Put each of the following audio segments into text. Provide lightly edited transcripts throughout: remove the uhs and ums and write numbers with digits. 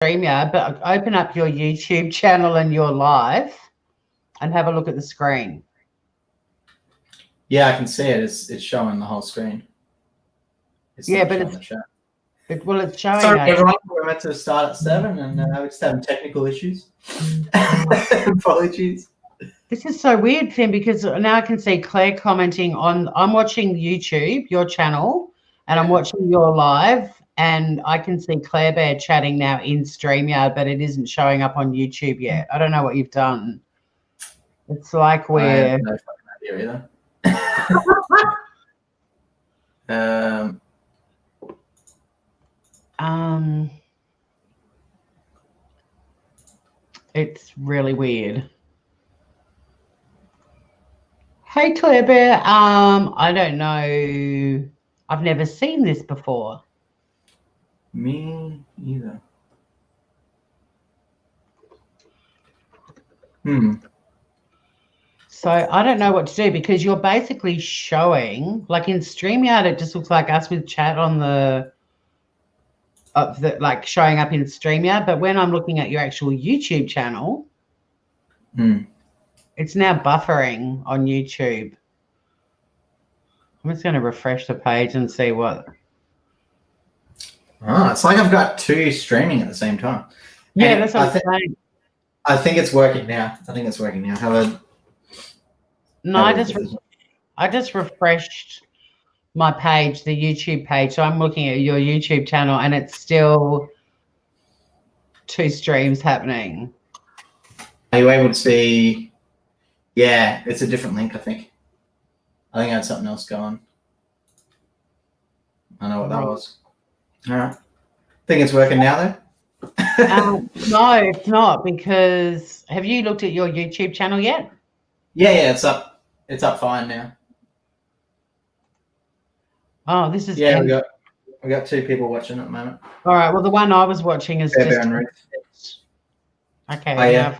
StreamYard, but open up your YouTube channel and your live and have a look at the screen. Yeah, I can see it. It's showing the whole screen. But it's showing. Sorry, everyone. We're meant to start at 7, and we're just having technical issues. Apologies. This is so weird, Finn, because now I can see Claire commenting on. I'm watching YouTube, your channel, and I'm watching your live, and I can see Claire Bear chatting now in StreamYard, but it isn't showing up on YouTube yet. I don't know what you've done. It's like we're. I have no fucking idea either. It's really weird. Hey, Claire Bear. I don't know. I've never seen this before. Me either. So I don't know what to do because you're basically showing, like in StreamYard, it just looks like us with chat on the like showing up in StreamYard. But when I'm looking at your actual YouTube channel, it's now buffering on YouTube. I'm just going to refresh the page and see what. Oh, it's like I've got 2 streaming at the same time. Yeah, and that's what I'm saying. I think it's working now. No, I just refreshed my page, the YouTube page. So I'm looking at your YouTube channel, and it's still 2 streams happening. Are you able to see? Yeah, it's a different link, I think. I think I had something else going. I know what that was. All right. Think it's working now, though? No, it's not, because have you looked at your YouTube channel yet? Yeah, it's up. It's up fine now. Oh, this is we got 2 people watching at the moment. All right. Well, the one I was watching is just okay. Oh, yeah.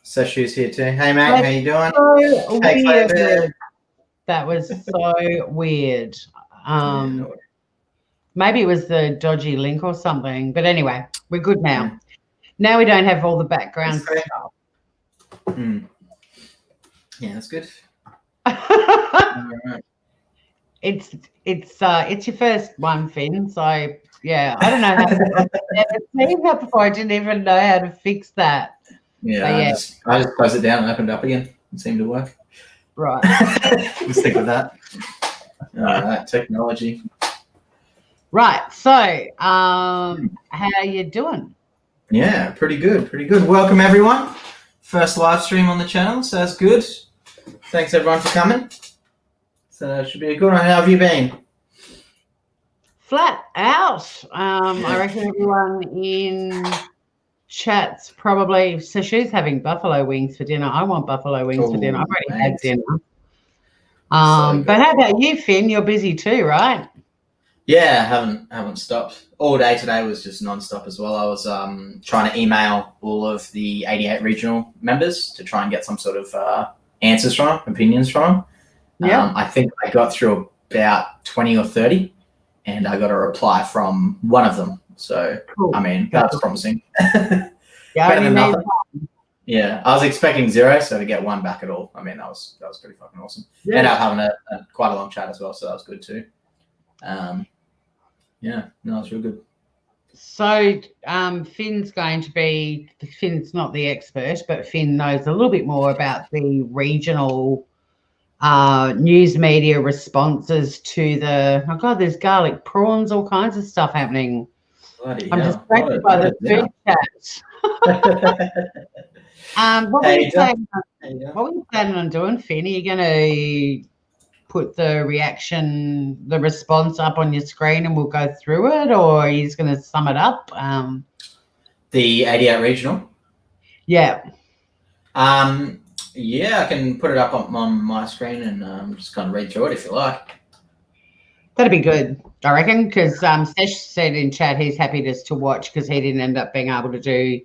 Seshu's here too. Hey, mate, how you doing? So weird. That was so weird. Maybe it was the dodgy link or something. But anyway, we're good now. Now we don't have all the background stuff. Yeah, that's good. It's your first one, Finn. So yeah, I don't know how to I've seen that before. I didn't even know how to fix that. Yeah, I just closed it down and opened it up again. It seemed to work. Right. We'll stick with that. All right, technology. Right. So, how are you doing? Yeah, pretty good. Welcome, everyone. First live stream on the channel, so that's good. Thanks, everyone, for coming. So it should be a good one. How have you been? Flat out. I reckon everyone in chat's probably. So she's having buffalo wings for dinner. I want buffalo wings for dinner. I've already had dinner. But how about you, Finn? You're busy too, right? Yeah, haven't stopped. All day today was just non-stop as well. I was trying to email all of the 88 regional members to try and get some sort of answers from them, opinions from them. Yeah. I think I got through about 20 or 30, and I got a reply from one of them. So, cool. I mean, that's promising. Yeah, Better than nothing. Yeah, I was expecting 0, so to get 1 back at all, I mean, that was pretty fucking awesome. Yeah. Ended up having quite a long chat as well, so that was good too. Yeah, no, it's real good. So Finn's not the expert, but Finn knows a little bit more about the regional news media responses to there's garlic prawns, all kinds of stuff happening. Bloody I'm hell. distracted by the food chat. What were you planning on doing, Finn? Are you going to put the response up on your screen and we'll go through it, or are you just going to sum it up? The 88 regional? Yeah. Yeah, I can put it up on my screen and just kind of read through it if you like. That'd be good, I reckon, because Sesh said in chat he's happy just to watch because he didn't end up being able to do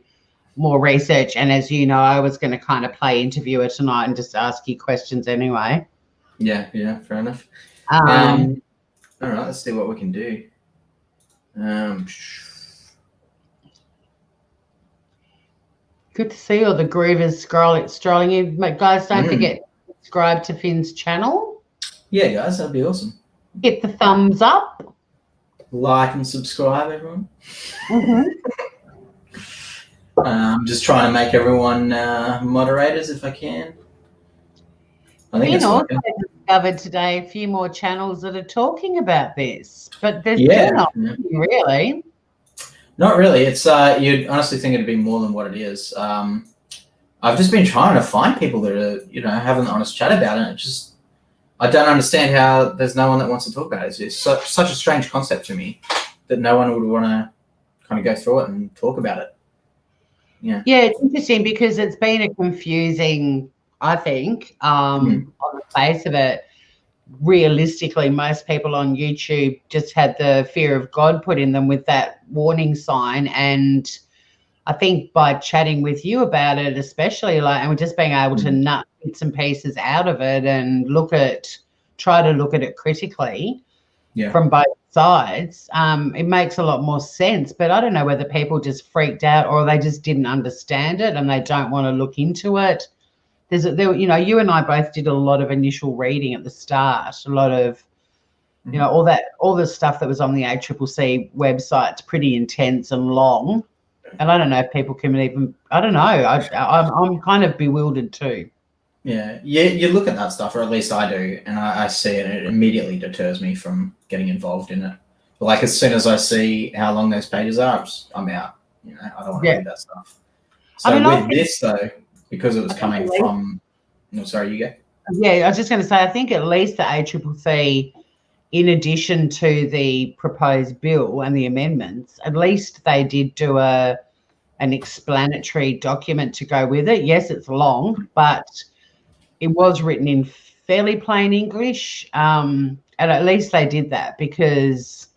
more research. And as you know, I was going to kind of play interviewer tonight and just ask you questions anyway. Yeah, fair enough. All right, let's see what we can do. Good to see all the groovers strolling in. Guys, don't forget to subscribe to Finn's channel. Yeah, guys, that'd be awesome. Hit the thumbs up. Like and subscribe, everyone. Mm-hmm. I'm just trying to make everyone moderators if I can. I think it's also working. discovered today a few more channels that are talking about this, but there's Yeah, not really. Not really. It's you'd honestly think it'd be more than what it is. I've just been trying to find people that are, having an honest chat about it. I don't understand how there's no one that wants to talk about it. It's such a strange concept to me that no one would want to kind of go through it and talk about it. Yeah. Yeah, it's interesting because it's been a confusing, I think, on the face of it. Realistically, most people on YouTube just had the fear of God put in them with that warning sign. And I think by chatting with you about it, especially and we're just being able to nut bits and pieces out of it and try to look at it critically from both sides, it makes a lot more sense. But I don't know whether people just freaked out or they just didn't understand it and they don't want to look into it. You and I both did a lot of initial reading at the start, a lot of, all the stuff that was on the ACCC website's pretty intense and long. And I don't know if people can even, I don't know. I'm kind of bewildered too. Yeah, you look at that stuff, or at least I do, and I see it, and it immediately deters me from getting involved in it. But like as soon as I see how long those pages are, I'm out. I don't want to read that stuff. So this though, because it was coming from, no, sorry, you go. Yeah, I was just going to say, I think at least the ACCC, in addition to the proposed bill and the amendments, at least they did do an explanatory document to go with it. Yes, it's long, but it was written in fairly plain English, and at least they did that because,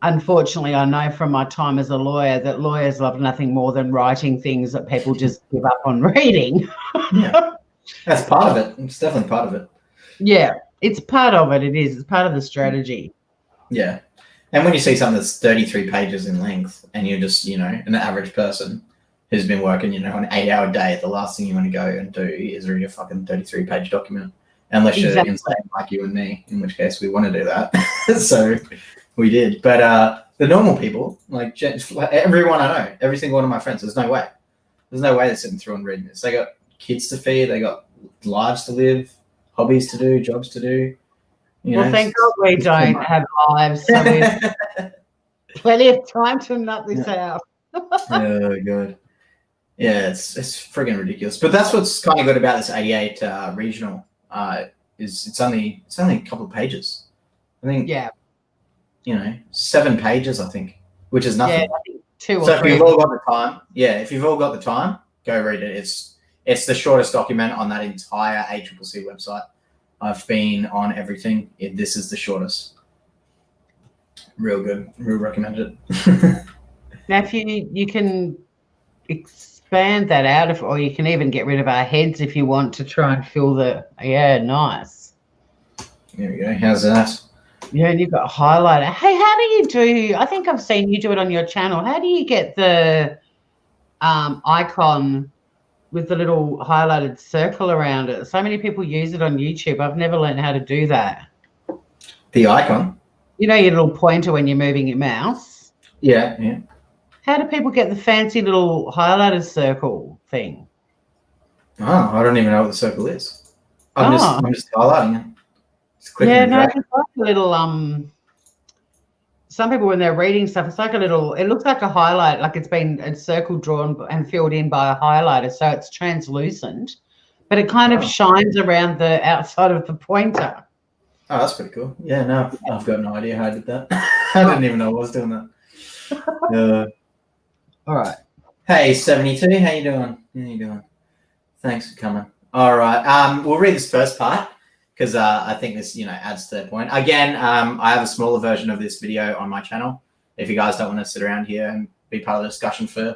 unfortunately, I know from my time as a lawyer that lawyers love nothing more than writing things that people just give up on reading. Yeah, that's part of it. It's definitely part of it. Yeah, it's part of it. It is. It's part of the strategy. Yeah. And when you see something that's 33 pages in length and you're just, an average person who's been working, an 8-hour day, the last thing you want to go and do is read a fucking 33-page document. Unless you're insane like you and me, in which case we want to do that. So we did. But the normal people, like everyone I know, every single one of my friends, there's no way. There's no way they're sitting through and reading this. They got kids to feed. They got lives to live, hobbies to do, jobs to do. Thank God we don't have lives. So we've plenty of time to nut this out. Oh, God. Yeah, it's friggin' ridiculous. But that's what's kind of good about this 88 regional is it's only a couple of pages. I think. Yeah. 7 pages, I think, which is nothing. Yeah, I think 2 or 3. So if you've all got the time, if you've all got the time, go read it. It's the shortest document on that entire ACCC website. I've been on everything. This is the shortest. Real good. Real recommended it. Now, if you can expand that out, or you can even get rid of our heads if you want to try and fill nice. There we go. How's that? Yeah, and you've got a highlighter. Hey, how do you do? I think I've seen you do it on your channel. How do you get the icon with the little highlighted circle around it? So many people use it on YouTube. I've never learned how to do that. The icon? Your little pointer when you're moving your mouse. Yeah. How do people get the fancy little highlighted circle thing? Oh, I don't even know what the circle is. I'm just highlighting it. Just clicking it's like a little some people when they're reading stuff, it's like it looks like a highlight, like it's been a circle drawn and filled in by a highlighter, so it's translucent, but it kind of shines around the outside of the pointer. Oh, that's pretty cool. Yeah, no, I've got no idea how I did that. I didn't even know I was doing that. All right. Hey, 72, how you doing? Thanks for coming. All right, we'll read this first part because I think this, adds to the point. Again, I have a smaller version of this video on my channel. If you guys don't want to sit around here and be part of the discussion for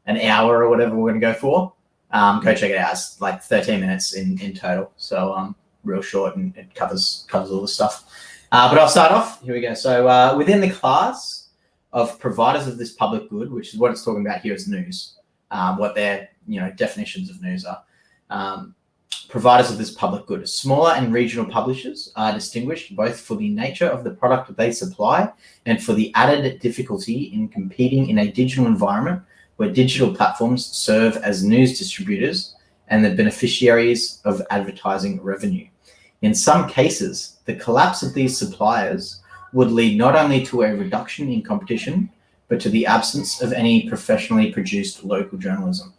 an hour or whatever we're going to go for, go check it out. It's like 13 minutes in total. So real short and it covers all the stuff. But I'll start off. Here we go. So within the class of providers of this public good, which is what it's talking about here as news. what their definitions of news are. Providers of this public good. Smaller and regional publishers are distinguished both for the nature of the product that they supply and for the added difficulty in competing in a digital environment where digital platforms serve as news distributors and the beneficiaries of advertising revenue. In some cases, the collapse of these suppliers would lead not only to a reduction in competition, but to the absence of any professionally produced local journalism.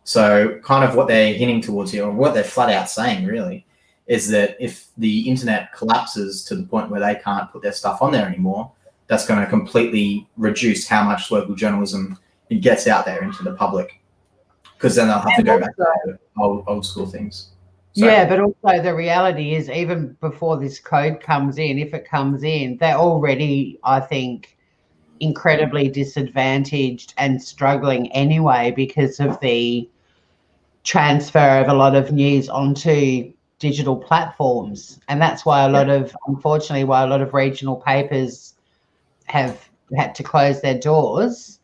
So kind of what they're hinting towards here, or what they're flat out saying really, is that if the internet collapses to the point where they can't put their stuff on there anymore, that's going to completely reduce how much local journalism it gets out there into the public, because then they'll have to go back to old school things. So, yeah, but also the reality is, even before this code comes in, if it comes in, they're already, I think, incredibly disadvantaged and struggling anyway because of the transfer of a lot of news onto digital platforms. And that's why unfortunately, why a lot of regional papers have had to close their doors.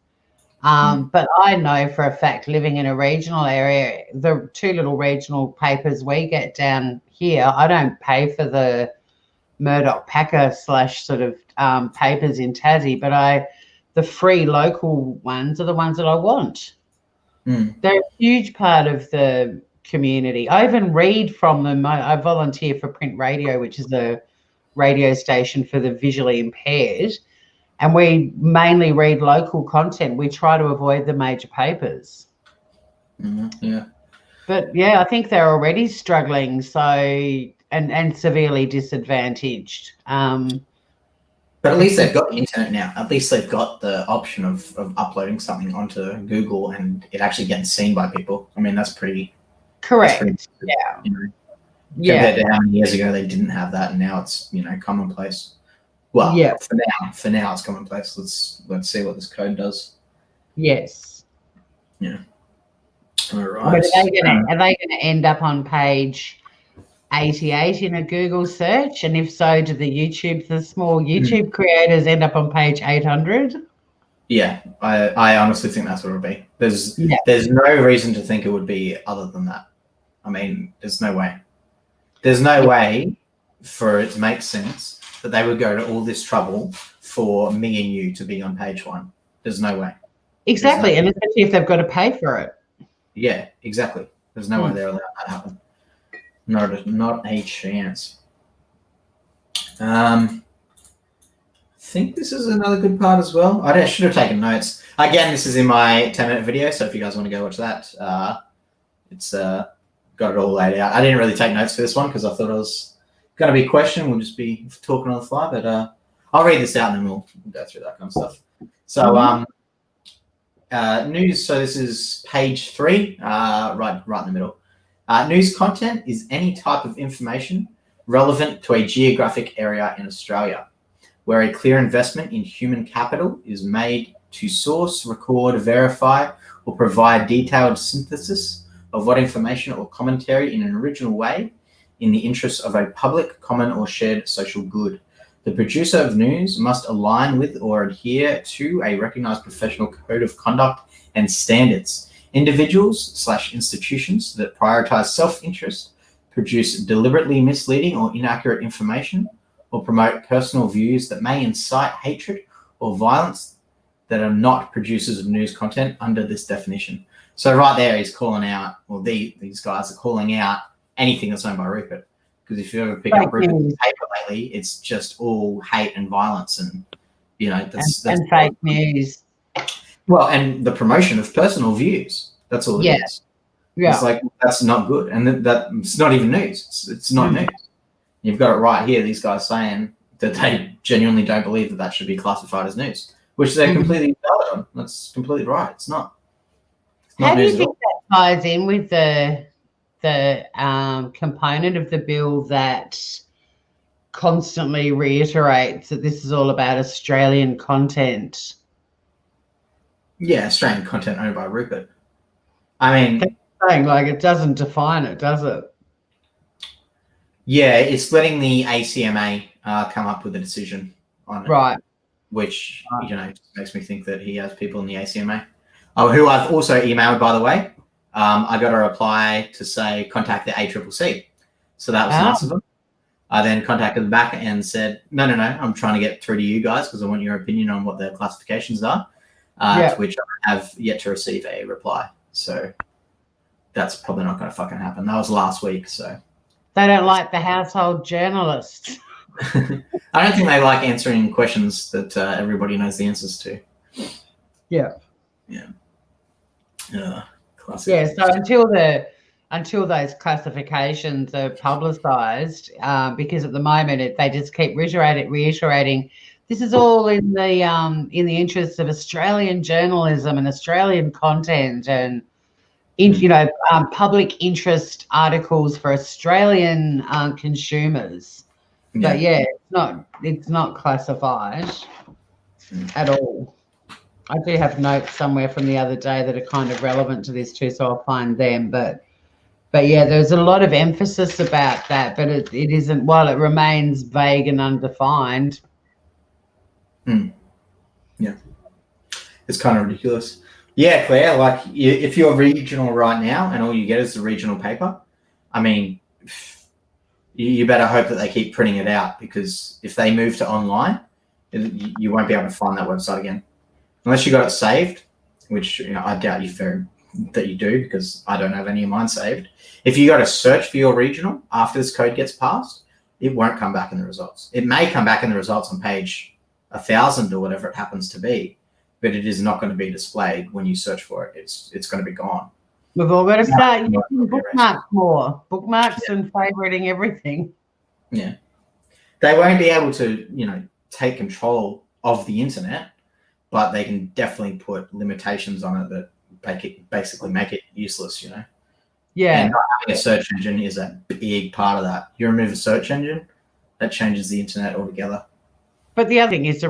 But I know for a fact, living in a regional area, the two little regional papers we get down here, I don't pay for the Murdoch Packer / sort of papers in Tassie, but the free local ones are the ones that I want. They're a huge part of the community. I even read from them. I volunteer for Print Radio, which is a radio station for the visually impaired, and we mainly read local content. We try to avoid the major papers. Yeah. But yeah, I think they're already struggling, and severely disadvantaged. But at least they've got the internet now. At least they've got the option of uploading something onto Google and it actually getting seen by people. I mean, that's pretty correct. That's pretty, compared to how many years ago they didn't have that, and now it's commonplace. Well, for now it's commonplace. Let's see what this code does. Yes. Yeah. All right. But are they going to end up on page 88 in a Google search? And if so, do the small YouTube creators end up on page 800? Yeah, I honestly think that's what it'll be. There's no reason to think it would be other than that. I mean, there's no way. There's no way for it to make sense that they would go to all this trouble for me and you to be on page 1. There's no way. Exactly, and especially if they've got to pay for it. Yeah, exactly. There's no way they're allowed that to happen. Not a chance. I think this is another good part as well. I should have taken notes. Again, this is in my 10-minute video, so if you guys want to go watch that, it's got it all laid out. I didn't really take notes for this one because I thought it was going to be a question. We'll just be talking on the fly, but I'll read this out and then we'll go through that kind of stuff. So news. So this is page 3, right in the middle. News content is any type of information relevant to a geographic area in Australia, where a clear investment in human capital is made to source, record, verify, or provide detailed synthesis of what information or commentary in an original way in the interests of a public, common, or shared social good. The producer of news must align with or adhere to a recognized professional code of conduct and standards. Individuals/institutions that prioritize self-interest, produce deliberately misleading or inaccurate information, or promote personal views that may incite hatred or violence that are not producers of news content under this definition. So right there, he's calling out, or these guys are calling out anything that's owned by Rupert. Because if you ever pick up Rupert's paper lately, it's just all hate and violence, and that's fake news. Well, and the promotion of personal views. That's all it is. Yeah. It's like, that's not good. And it's not even news. It's not news. You've got it right here. These guys saying that they genuinely don't believe that should be classified as news, which they're completely valid on. That's completely right. It's not. How do you think that ties in with the component of the bill that constantly reiterates that this is all about Australian content? Yeah, Australian content owned by Rupert. I mean, saying like it doesn't define it, does it? Yeah, it's letting the ACMA come up with a decision on it, right? Which makes me think that he has people in the ACMA. who I've also emailed, by the way. I got a reply to say contact the ACCC. So that was nice of them. I then contacted them back and said, no, I'm trying to get through to you guys because I want your opinion on what the classifications are, to which I have yet to receive a reply. So that's probably not going to fucking happen. That was last week, so. They don't like the household journalists. I don't think they like answering questions that everybody knows the answers to. Yeah. Classic. Yeah, so until those classifications are publicised, because at the moment they just keep reiterating this is all in the interests of Australian journalism and Australian content and public interest articles for Australian consumers. But it's not classified at all. I do have notes somewhere from the other day that are kind of relevant to this too, so I'll find them. But yeah, there's a lot of emphasis about that, but it isn't. While it remains vague and undefined. Yeah, it's kind of ridiculous. Yeah, Claire. Like, if you're regional right now and all you get is the regional paper, I mean, you better hope that they keep printing it out, because if they move to online, you won't be able to find that website again. Unless you got it saved, which I doubt that you do, because I don't have any of mine saved. If you go to search for your regional after this code gets passed, it won't come back in the results. It may come back in the results on page 1,000 or whatever it happens to be, but it is not going to be displayed when you search for it. It's going to be gone. We've all got to start using bookmarks more. Bookmarks and favoriting everything. Yeah. They won't be able to, take control of the internet, but they can definitely put limitations on it that basically make it useless, Yeah. And not having a search engine is a big part of that. You remove a search engine, that changes the internet altogether. But the other thing is the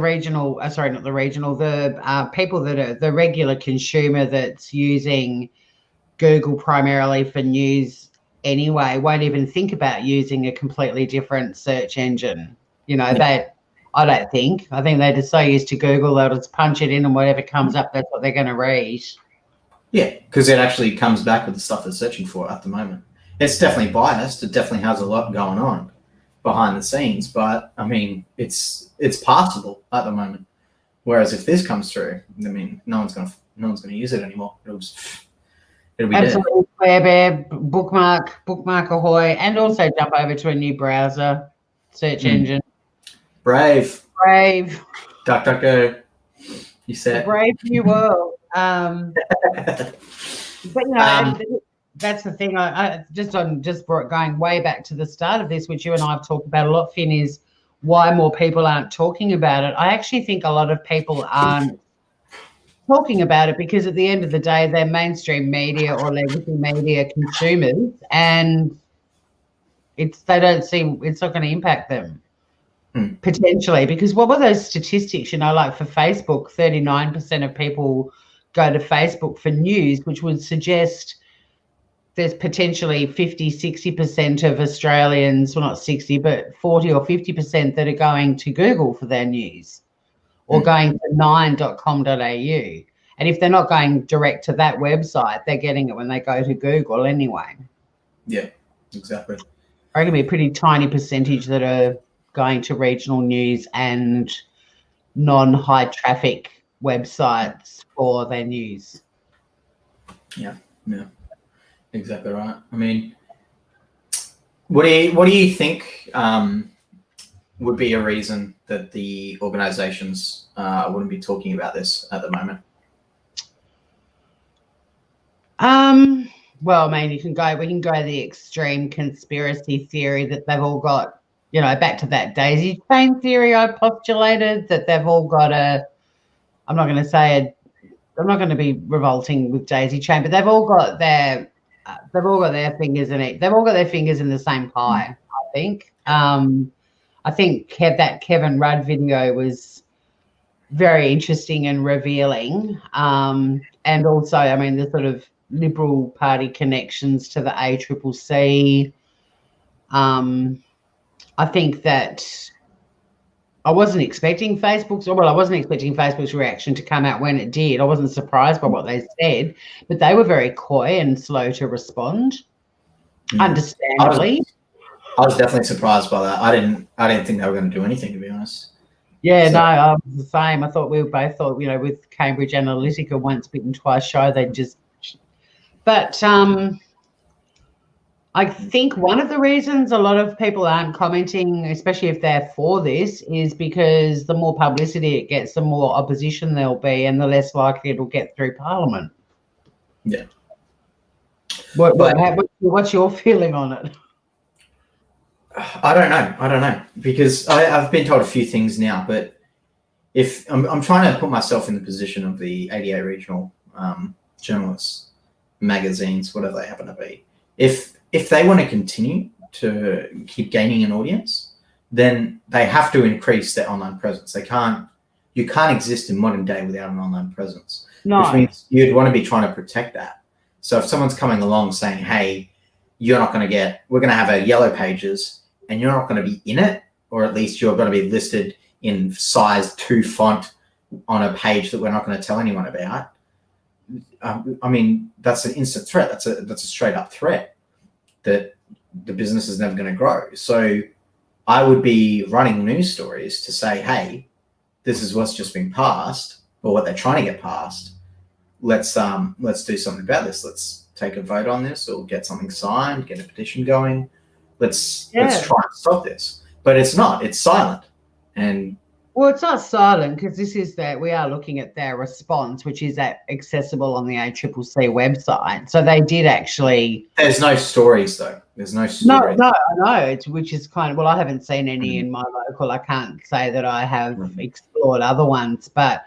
people that are the regular consumer that's using Google primarily for news anyway won't even think about using a completely different search engine. I don't think. I think they're just so used to Google, they'll just punch it in and whatever comes up, that's what they're going to read. Yeah, because it actually comes back with the stuff they're searching for at the moment. It's definitely biased. It definitely has a lot going on behind the scenes, but I mean, it's passable at the moment. Whereas if this comes through, I mean, no one's gonna use it anymore. It'll be absolutely dead. Bear, bookmark ahoy, and also jump over to a new browser search engine. Brave. DuckDuckGo. You said brave new world. But that's the thing. I going way back to the start of this, which you and I have talked about a lot, Finn, is why more people aren't talking about it. I actually think a lot of people aren't talking about it because at the end of the day, they're mainstream media or legacy media consumers, and they don't see it's not going to impact them. Potentially, because what were those statistics, like for Facebook, 39% of people go to Facebook for news, which would suggest there's potentially 50-60% of Australians, well, not 60, but 40 or 50% that are going to Google for their news or going to 9.com.au. And if they're not going direct to that website, they're getting it when they go to Google anyway. Yeah, exactly. I reckon it'll be a pretty tiny percentage that are going to regional news and non-high traffic websites for their news. Yeah, exactly right. I mean, what do you think would be a reason that the organisations wouldn't be talking about this at the moment? Well, I mean, we can go the extreme conspiracy theory that they've all got, back to that daisy chain theory I postulated, that they've all got I'm not going to be revolting with daisy chain, but they've all got their fingers in it. They've all got their fingers in the same pie, I think. I think that Kevin Rudd video was very interesting and revealing. And also, I mean, the sort of Liberal Party connections to the ACCC. I think that I wasn't expecting Facebook's reaction to come out when it did. I wasn't surprised by what they said, but they were very coy and slow to respond. Understandably. I was definitely surprised by that. I didn't think they were going to do anything, to be honest. Yeah, so. No, I was the same. I thought we both thought, with Cambridge Analytica, once bitten, twice shy, they'd just. But I think one of the reasons a lot of people aren't commenting, especially if they're for this, is because the more publicity it gets, the more opposition there'll be, and the less likely it'll get through Parliament. Yeah. What's your feeling on it? I don't know, because I've been told a few things now, but if I'm trying to put myself in the position of the 88 regional journalists, magazines, whatever they happen to be, if they want to continue to keep gaining an audience, then they have to increase their online presence. You can't exist in modern day without an online presence, which means you'd want to be trying to protect that. So if someone's coming along saying, hey, we're going to have a yellow pages and you're not going to be in it, or at least you're going to be listed in size 2 font on a page that we're not going to tell anyone about. I mean, that's an instant threat. That's a straight up threat that the business is never going to grow. So I would be running news stories to say, hey, this is what's just been passed, or what they're trying to get passed. Let's do something about this. Let's take a vote on this, or get something signed, get a petition going. Let's try and stop this. But it's not. It's silent. Well, it's not silent, because we are looking at their response, which is accessible on the ACCC website. So they did actually. There's no stories though. There's no stories. No, I know. Which is kind of, well, I haven't seen any in my local. I can't say that I have explored other ones, but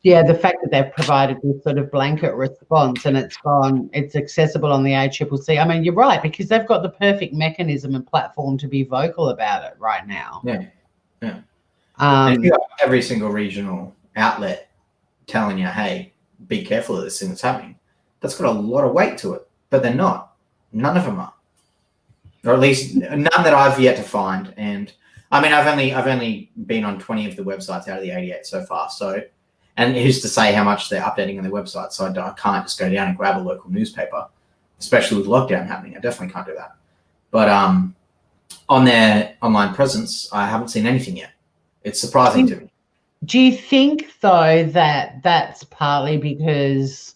yeah, the fact that they've provided this sort of blanket response and it's accessible on the ACCC. I mean, you're right, because they've got the perfect mechanism and platform to be vocal about it right now. Yeah. And if you have every single regional outlet telling you, hey, be careful of this thing that's happening, that's got a lot of weight to it. But they're not. None of them are. Or at least none that I've yet to find. And I mean, I've only been on 20 of the websites out of the 88 so far. So, and who's to say how much they're updating on their website? So I can't just go down and grab a local newspaper, especially with lockdown happening. I definitely can't do that. But on their online presence, I haven't seen anything yet. It's surprising to me. Do you think, though, that that's partly because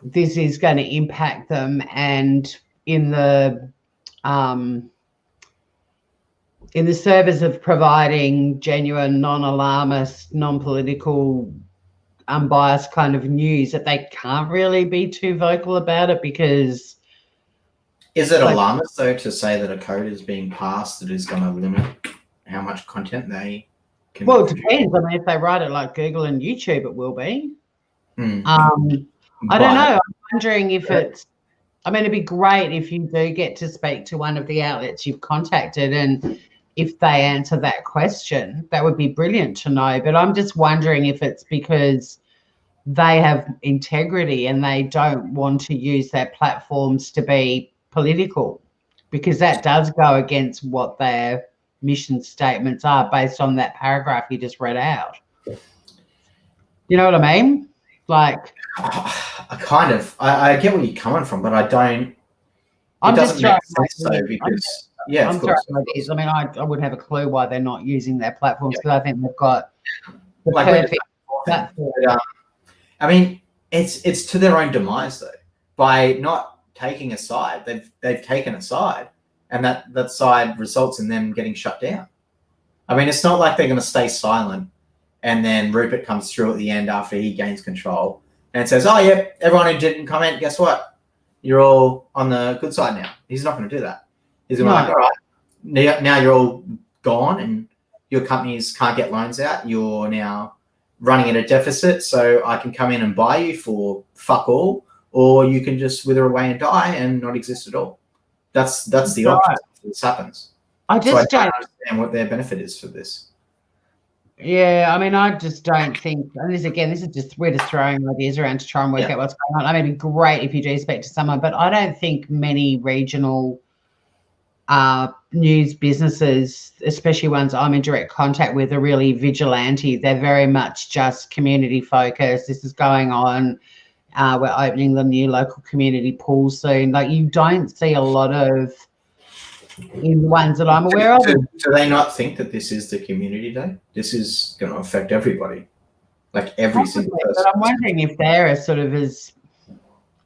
this is going to impact them, and in the service of providing genuine, non-alarmist, non-political, unbiased kind of news, that they can't really be too vocal about it? Because is it alarmist, though, to say that a code is being passed that is going to limit how much content they can Well, it depends. I mean, if they write it like Google and YouTube, it will be. I don't know. I'm wondering if it's, I mean, it'd be great if you do get to speak to one of the outlets you've contacted, and if they answer that question, that would be brilliant to know. But I'm just wondering if it's because they have integrity and they don't want to use their platforms to be political, because that does go against what their mission statements are based on that paragraph you just read out. You know what I mean? Like, I get where you're coming from, but I don't. I'm doesn't just make sense though, because I'm sorry, I mean, I would have a clue why they're not using their platforms, because I think they've got the perfect platform. I mean, it's to their own demise though. By not taking a side, they've taken a side. And that side results in them getting shut down. I mean, it's not like they're going to stay silent and then Rupert comes through at the end after he gains control and says, oh, yeah, everyone who didn't comment, guess what? You're all on the good side now. He's not going to do that. He's going to be like, all right, now you're all gone and your companies can't get loans out. You're now running at a deficit, so I can come in and buy you for fuck all, or you can just wither away and die and not exist at all. That's the option if this happens. I just don't understand what their benefit is for this. Yeah, I mean, I just don't think, and we're just throwing ideas around to try and work out what's going on. I mean, it'd be great if you do speak to someone, but I don't think many regional news businesses, especially ones I'm in direct contact with, are really vigilante. They're very much just community focused. This is going on. We're opening the new local community pool soon. Like, you don't see a lot of, in the ones that I'm aware of. Do they not think that this is the community day? This is going to affect everybody, like every single person. But I'm wondering if they're as sort of as,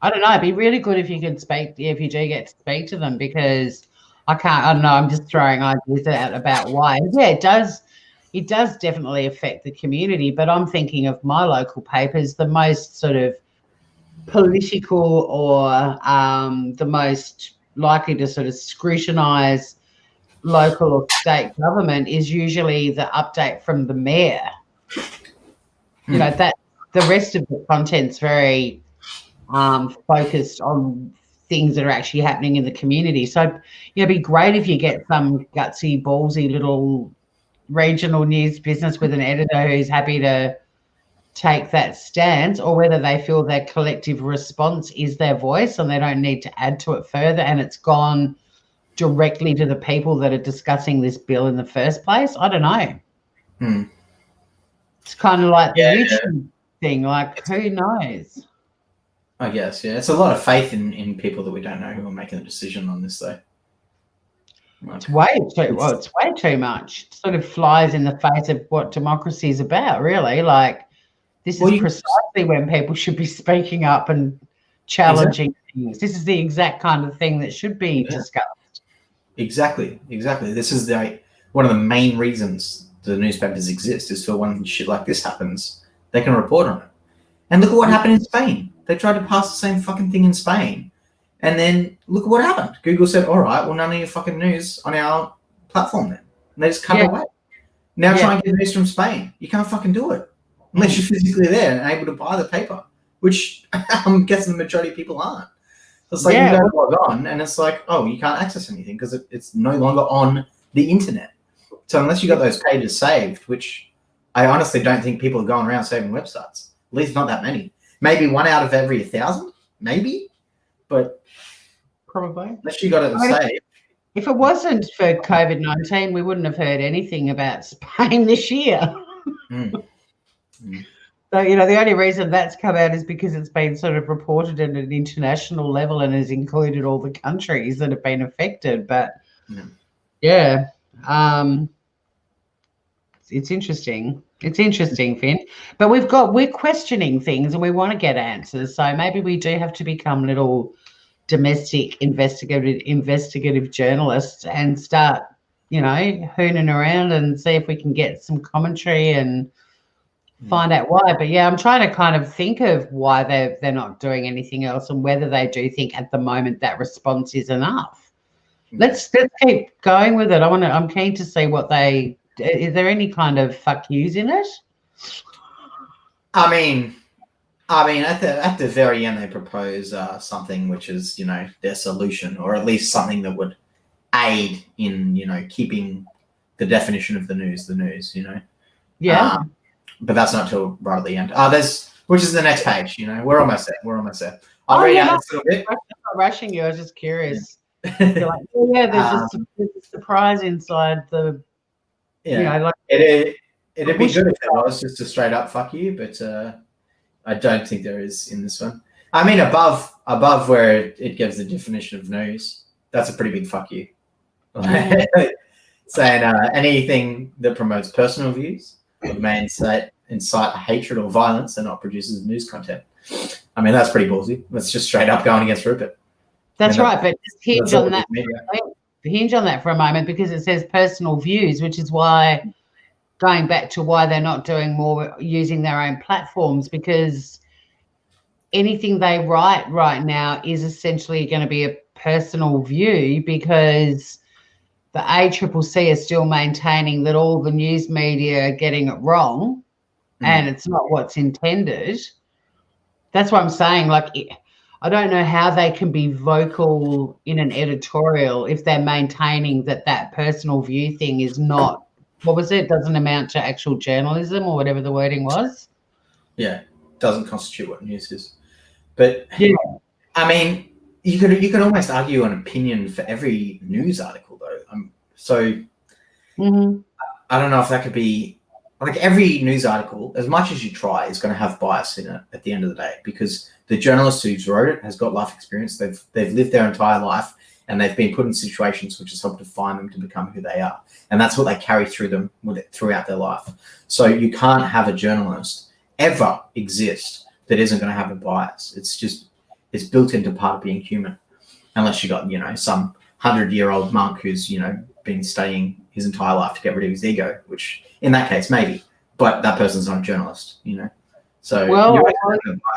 I don't know, it'd be really good if you could speak, if you do get to speak to them, because I don't know, I'm just throwing ideas out about why. Yeah, it does definitely affect the community, but I'm thinking of my local papers, the most sort of political or the most likely to sort of scrutinise local or state government is usually the update from the mayor. You know, that the rest of the content's very focused on things that are actually happening in the community. So, it'd be great if you get some gutsy, ballsy little regional news business with an editor who's happy to take that stance, or whether they feel their collective response is their voice and they don't need to add to it further, and it's gone directly to the people that are discussing this bill in the first place. I don't know. It's kind of like the YouTube thing, like, who knows? I guess, yeah. It's a lot of faith in people that we don't know who are making the decision on this, though. It's way too much. It sort of flies in the face of what democracy is about, really. Like, this is precisely when people should be speaking up and challenging things. This is the exact kind of thing that should be discussed. Exactly. This is one of the main reasons the newspapers exist, is for when shit like this happens, they can report on it. And look at what happened in Spain. They tried to pass the same fucking thing in Spain. And then look at what happened. Google said, all right, well, none of your fucking news on our platform then. And they just cut it away. Now try and get news from Spain. You can't fucking do it unless you're physically there and able to buy the paper, which I'm guessing the majority of people aren't. It's like you go log on and it's like, oh, you can't access anything because it's no longer on the internet. So unless you got those pages saved, which I honestly don't think people are going around saving websites, at least not that many. Maybe 1 out of every 1,000, maybe, but probably. Unless you got it saved. If it wasn't for COVID-19, we wouldn't have heard anything about Spain this year. So, the only reason that's come out is because it's been sort of reported at an international level and has included all the countries that have been affected. But it's interesting. It's interesting, Finn. But we're questioning things and we want to get answers. So maybe we do have to become little domestic investigative journalists and start, hooning around and see if we can get some commentary and find out why. But I'm trying to kind of think of why they're not doing anything else and whether they do think at the moment that response is enough. Let's keep going with it. I'm keen to see is there any kind of fuck yous in it? I mean, at the very end, they propose something which is, their solution, or at least something that would aid in, keeping the definition of the news. Yeah. But that's not till right at the end. Which is the next page. We're almost there. I'll read out this little bit. I'm not rushing you. I was just curious. You're like, there's a surprise inside the. It'd be good if there was just a straight up fuck you, but I don't think there is in this one. I mean, above where it gives the definition of news, that's a pretty big fuck you. Saying anything that promotes personal views or may incite hatred or violence and not produces news content. I mean, that's pretty ballsy. That's just straight up going against Rupert. That's right, but just hinge on that. Hinge on that for a moment, because it says personal views, which is why, going back to why they're not doing more using their own platforms, because anything they write right now is essentially going to be a personal view, because the ACCC are still maintaining that all the news media are getting it wrong and it's not what's intended. That's what I'm saying. Like, I don't know how they can be vocal in an editorial if they're maintaining that personal view thing is not, what was it? Doesn't amount to actual journalism or whatever the wording was. Yeah, doesn't constitute what news is. But I mean, you could almost argue an opinion for every news article, though. So I don't know if that could be like every news article, as much as you try, is going to have bias in it at the end of the day, because the journalist who's wrote it has got life experience. They've lived their entire life, and they've been put in situations which has helped define them to become who they are, and that's what they carry throughout their life. So you can't have a journalist ever exist that isn't going to have a bias. It's built into part of being human, unless you got some 100-year-old monk who's been studying his entire life to get rid of his ego, which in that case maybe, but that person's not a journalist. So well,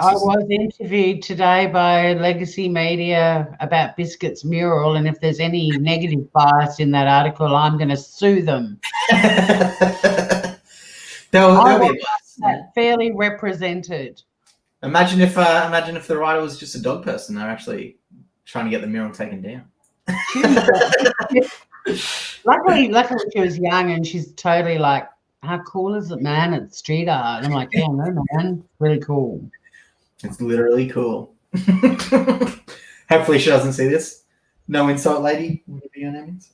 I was interviewed today by Legacy Media about Biscuit's mural, and if there's any negative bias in that article, I'm going to sue them. There'll be a bias. Fairly represented. Imagine if the writer was just a dog person. They're actually trying to get the mural taken down. Luckily she was young, and she's totally like, how cool is it, man? It's street art. And I'm like, yeah, no, man, really cool. It's literally cool. Hopefully she doesn't see this. No insult, lady. Whatever your name is.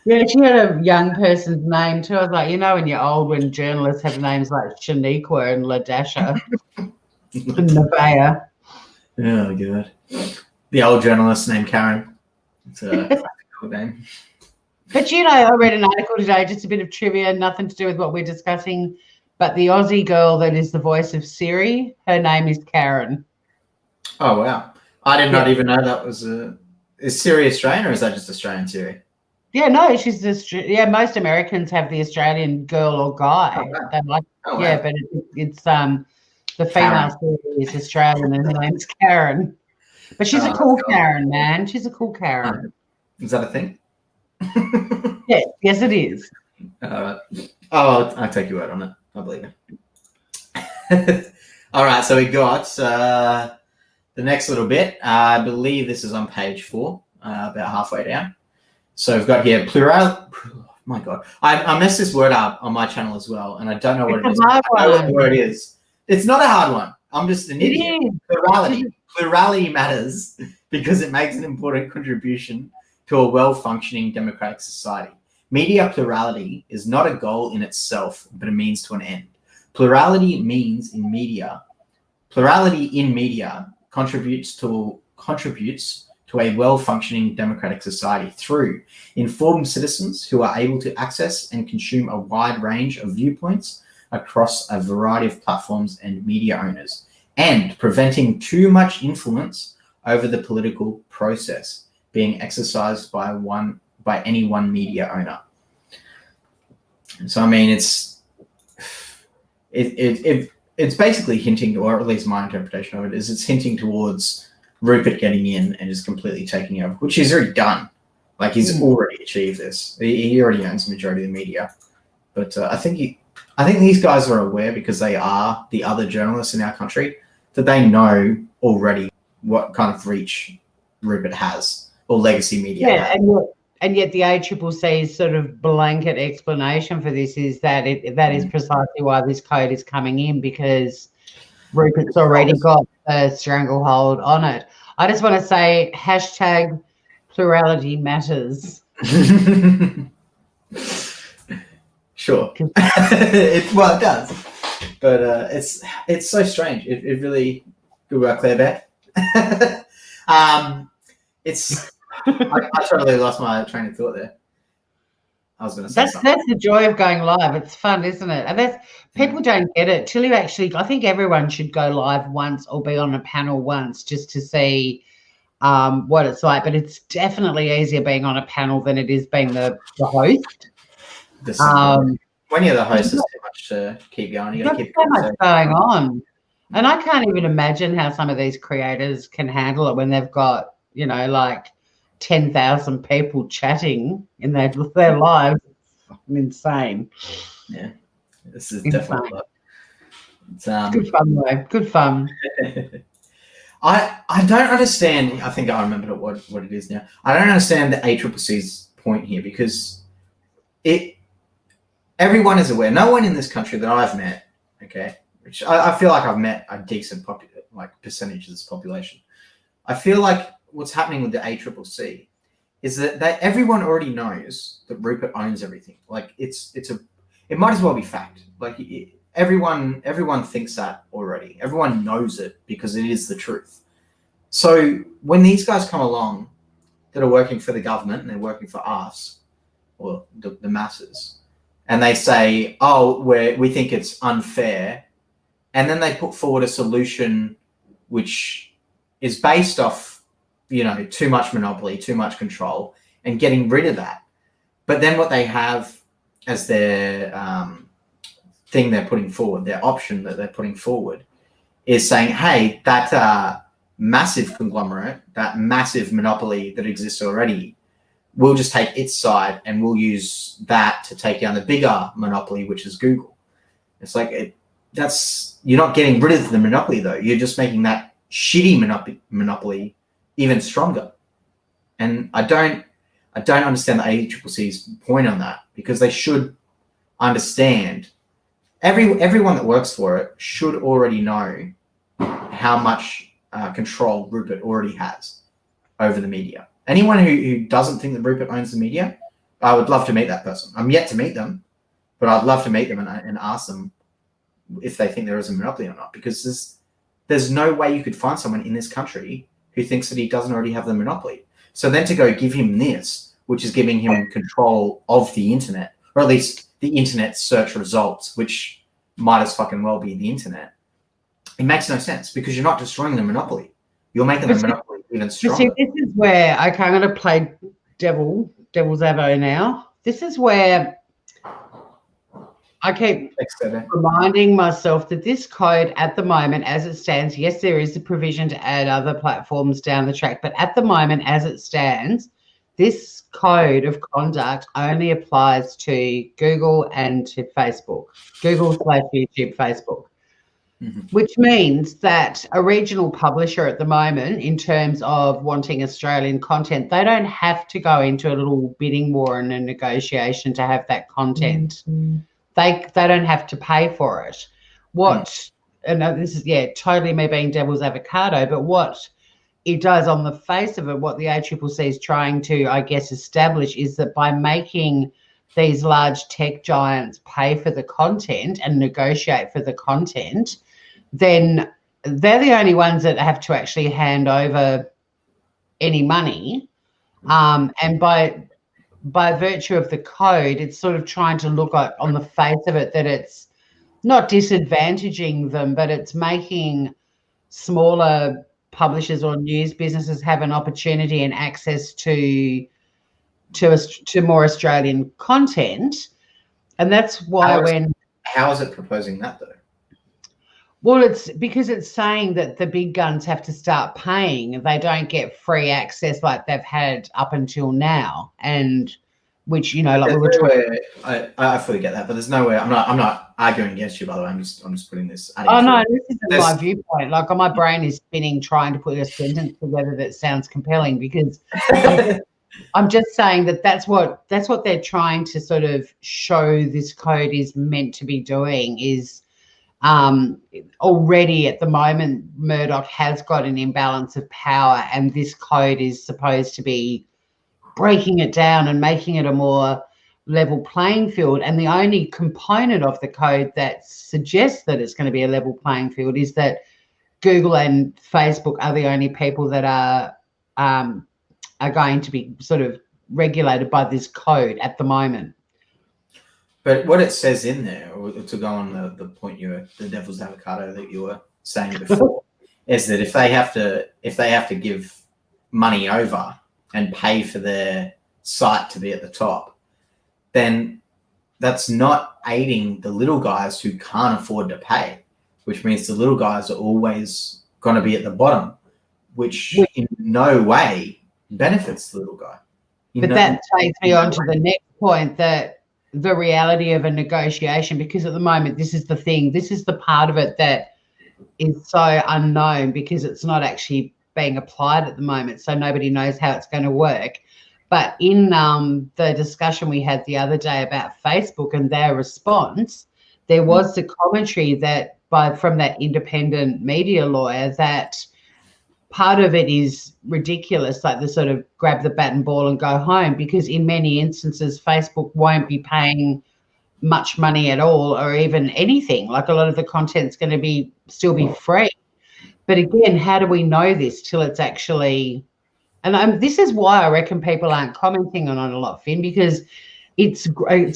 Yeah, she had a young person's name too. I was like, when you're old, when journalists have names like Shaniqua and Ladasha and Nevaeh. Oh, God. The old journalist named Karen. It's a cool name. But I read an article today, just a bit of trivia, nothing to do with what we're discussing, but the Aussie girl that is the voice of Siri, her name is Karen. Oh, wow. I did not even know that was is Siri Australian, or is that just Australian Siri? Yeah, no, she's most Americans have the Australian girl or guy. Oh, wow. They like, wow. But it's the female Siri is Australian, and her name's Karen. But she's a cool Karen, man. She's a cool Karen. Is that a thing? Yes, it is. I'll take your word on it. I believe it. All right, so we got the next little bit. I believe this is on page 4, about halfway down. So we've got here plural. Oh my God, I messed this word up on my channel as well, and I don't know what it is. I know what the word is. It's not a hard one. I'm just an idiot. Plurality matters because it makes an important contribution to a well-functioning democratic society. Media plurality is not a goal in itself, but a means to an end. Plurality in media contributes to a well-functioning democratic society through informed citizens who are able to access and consume a wide range of viewpoints across a variety of platforms and media owners, and preventing too much influence over the political process being exercised by any one media owner. So I mean, it's basically hinting, or at least my interpretation of it is, it's hinting towards Rupert getting in and just completely taking over, which he's already done. Like, he's already achieved this. He already owns the majority of the media. But I think these guys are aware, because they are the other journalists in our country, that they know already what kind of reach Rupert has, or legacy media has. And yet the ACCC's sort of blanket explanation for this is that that is precisely why this code is coming in, because Rupert's already got a stranglehold on it. I just want to say #plurality matters. Sure. It does. But it's so strange. It really, good work, Claire Bear. I totally lost my train of thought there. I was going to say something. That's the joy of going live. It's fun, isn't it? And people don't get it till you actually. I think everyone should go live once or be on a panel once just to see what it's like. But it's definitely easier being on a panel than it is being the host. When you're the host, it's too much to keep going. You got to keep so much going on, and I can't even imagine how some of these creators can handle it when they've got like 10,000 people chatting in their lives. It's fucking insane. Yeah, this is definitely it's good fun though. Good fun. I don't understand. I think I remember what it is now. I don't understand the ACCC's point here, because everyone is aware. No one in this country that I've met, okay, which I feel like I've met a decent percentage of this population, I feel like what's happening with the ACCC is that everyone already knows that Rupert owns everything. Like it might as well be fact. Like everyone thinks that already. Everyone knows it because it is the truth. So when these guys come along that are working for the government and they're working for us or the masses, and they say, "Oh, we think it's unfair," and then they put forward a solution which is based off, too much monopoly, too much control, and getting rid of that. But then what they have as their thing they're putting forward, their option that they're putting forward, is saying, hey, that massive conglomerate, that massive monopoly that exists already, we'll just take its side and we'll use that to take down the bigger monopoly, which is Google. It's like you're not getting rid of the monopoly though. You're just making that shitty monopoly even stronger. And I don't understand the ACCC's point on that, because they should understand. Everyone that works for it should already know how much control Rupert already has over the media. Anyone who doesn't think that Rupert owns the media, I would love to meet that person. I'm yet to meet them, but I'd love to meet them and ask them if they think there is a monopoly or not, because there's no way you could find someone in this country who thinks that he doesn't already have the monopoly. So then to go give him this, which is giving him control of the internet, or at least the internet search results, which might as fucking well be the internet, it makes no sense, because you're not destroying the monopoly. You're making the monopoly even stronger. See, this is where, okay, I'm going to play devil's avo now. This is where I keep reminding myself that this code at the moment, as it stands, yes, there is a provision to add other platforms down the track, but at the moment, as it stands, this code of conduct only applies to Google and to Facebook, Google/YouTube, Facebook, which means that a regional publisher at the moment, in terms of wanting Australian content, they don't have to go into a little bidding war and a negotiation to have that content. They don't have to pay for it. And this is, totally me being devil's avocado, but what it does on the face of it, what the ACCC is trying to, I guess, establish is that by making these large tech giants pay for the content and negotiate for the content, then they're the only ones that have to actually hand over any money. And by virtue of the code, it's sort of trying to look at, on the face of it, that it's not disadvantaging them, but it's making smaller publishers or news businesses have an opportunity and access to more Australian content. And that's why how is it proposing that though? Well, it's because it's saying that the big guns have to start paying. They don't get free access like they've had up until now, and which, like we were talking. I fully get that, but there's no way. I'm not arguing against you, by the way. I'm just putting this. Oh no, this isn't my viewpoint. Like, my brain is spinning trying to put a sentence together that sounds compelling, because I'm just saying that's what they're trying to sort of show this code is meant to be doing is. Already at the moment, Murdoch has got an imbalance of power, and this code is supposed to be breaking it down and making it a more level playing field. And the only component of the code that suggests that it's going to be a level playing field is that Google and Facebook are the only people that are going to be sort of regulated by this code at the moment. But what it says in there, to go on the point the devil's avocado that you were saying before, is that if they have to give money over and pay for their site to be at the top, then that's not aiding the little guys who can't afford to pay, which means the little guys are always going to be at the bottom, which in no way benefits the little guy. But that takes me on to the next point, that the reality of a negotiation, because at the moment, this is the thing, this is the part of it that is so unknown, because it's not actually being applied at the moment, so nobody knows how it's going to work. But in the discussion we had the other day about Facebook and their response, there was the commentary that from that independent media lawyer that part of it is ridiculous, like the sort of grab the bat and ball and go home, because in many instances Facebook won't be paying much money at all or even anything. Like a lot of the content's going to still be free. But again, how do we know this till it's actually, and this is why I reckon people aren't commenting on it a lot, Finn, because it's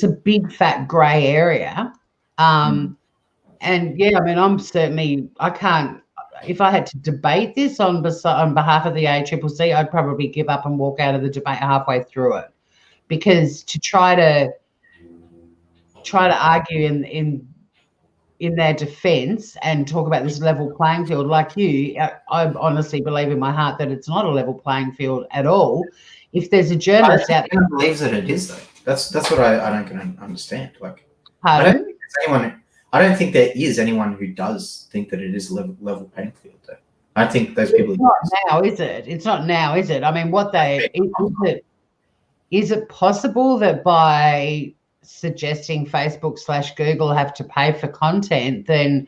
a big fat grey area. And yeah, I mean, I can't, if I had to debate this on behalf of the ACCC, I'd probably give up and walk out of the debate halfway through it, because to try to argue in their defence and talk about this level playing field, like you, I honestly believe in my heart that it's not a level playing field at all. If there's a journalist out there, believes that it is, though. That's what I don't understand. Like, pardon? I don't think there is anyone who does think that it is a level playing field, though. I think those people. It's not now, is it? It's not now, is it? I mean, is it possible that by suggesting Facebook/Google have to pay for content, then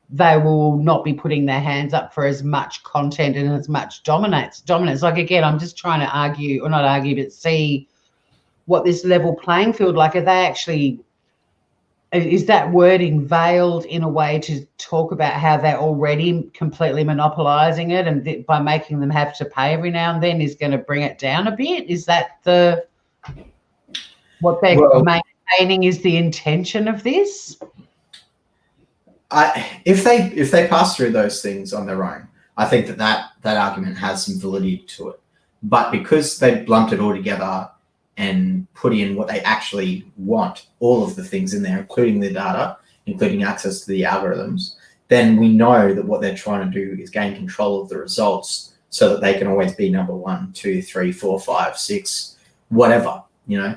they will not be putting their hands up for as much content and as much dominance? Like, again, I'm just trying to argue, or not argue, but see what this level playing field, like, are they actually, is that wording veiled in a way to talk about how they're already completely monopolizing it, and by making them have to pay every now and then is going to bring it down a bit? Is that what they're maintaining is the intention of this? If they pass through those things on their own, I think that argument has some validity to it. But because they've lumped it all together and put in what they actually want, all of the things in there, including the data, including access to the algorithms, then we know that what they're trying to do is gain control of the results so that they can always be number 1, 2, 3, 4, 5, 6, whatever,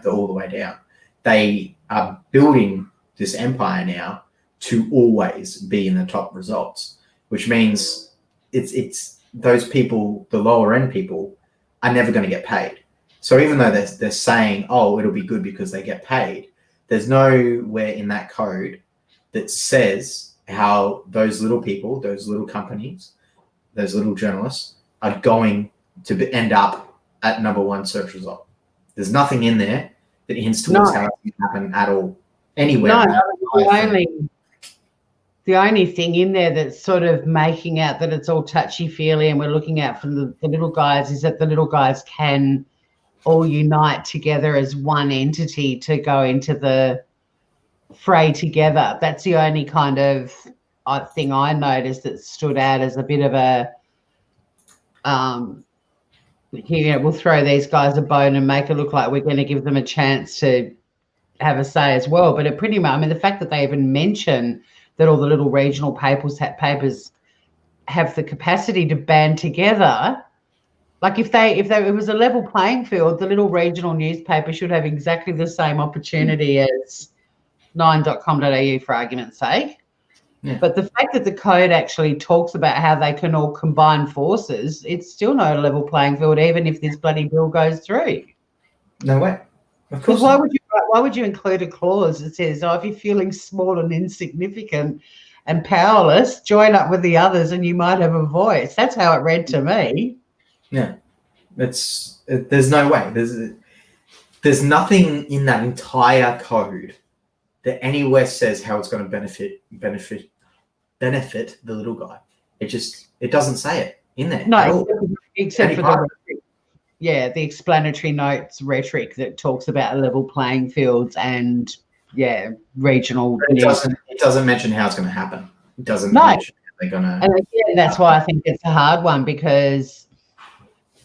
all the way down. They are building this empire now to always be in the top results, which means it's those people, the lower end people, are never going to get paid. So even though they're saying, oh, it'll be good because they get paid, there's nowhere in that code that says how those little people, those little companies, those little journalists are going to end up at number 1 search result. There's nothing in there that hints towards how it's going to happen at all, anywhere. The only thing in there that's sort of making out that it's all touchy-feely and we're looking out for the little guys is that the little guys can all unite together as one entity to go into the fray together. That's the only kind of thing I noticed that stood out as a bit of a we'll throw these guys a bone and make it look like we're going to give them a chance to have a say as well. But it pretty much, I mean, the fact that they even mention that all the little regional papers have the capacity to band together. Like if it was a level playing field, the little regional newspaper should have exactly the same opportunity as 9.com.au, for argument's sake. Yeah. But the fact that the code actually talks about how they can all combine forces, it's still not a level playing field, even if this bloody bill goes through. No way. Of course. Why would you include a clause that says, oh, if you're feeling small and insignificant and powerless, join up with the others and you might have a voice? That's how it read to me. Yeah, there's no way. There's nothing in that entire code that anywhere says how it's going to benefit the little guy. It doesn't say it in there. No, except for the explanatory notes rhetoric that talks about level playing fields and regional. It doesn't mention how it's going to happen. It doesn't mention how they're going to. And again, that's why I think it's a hard one, because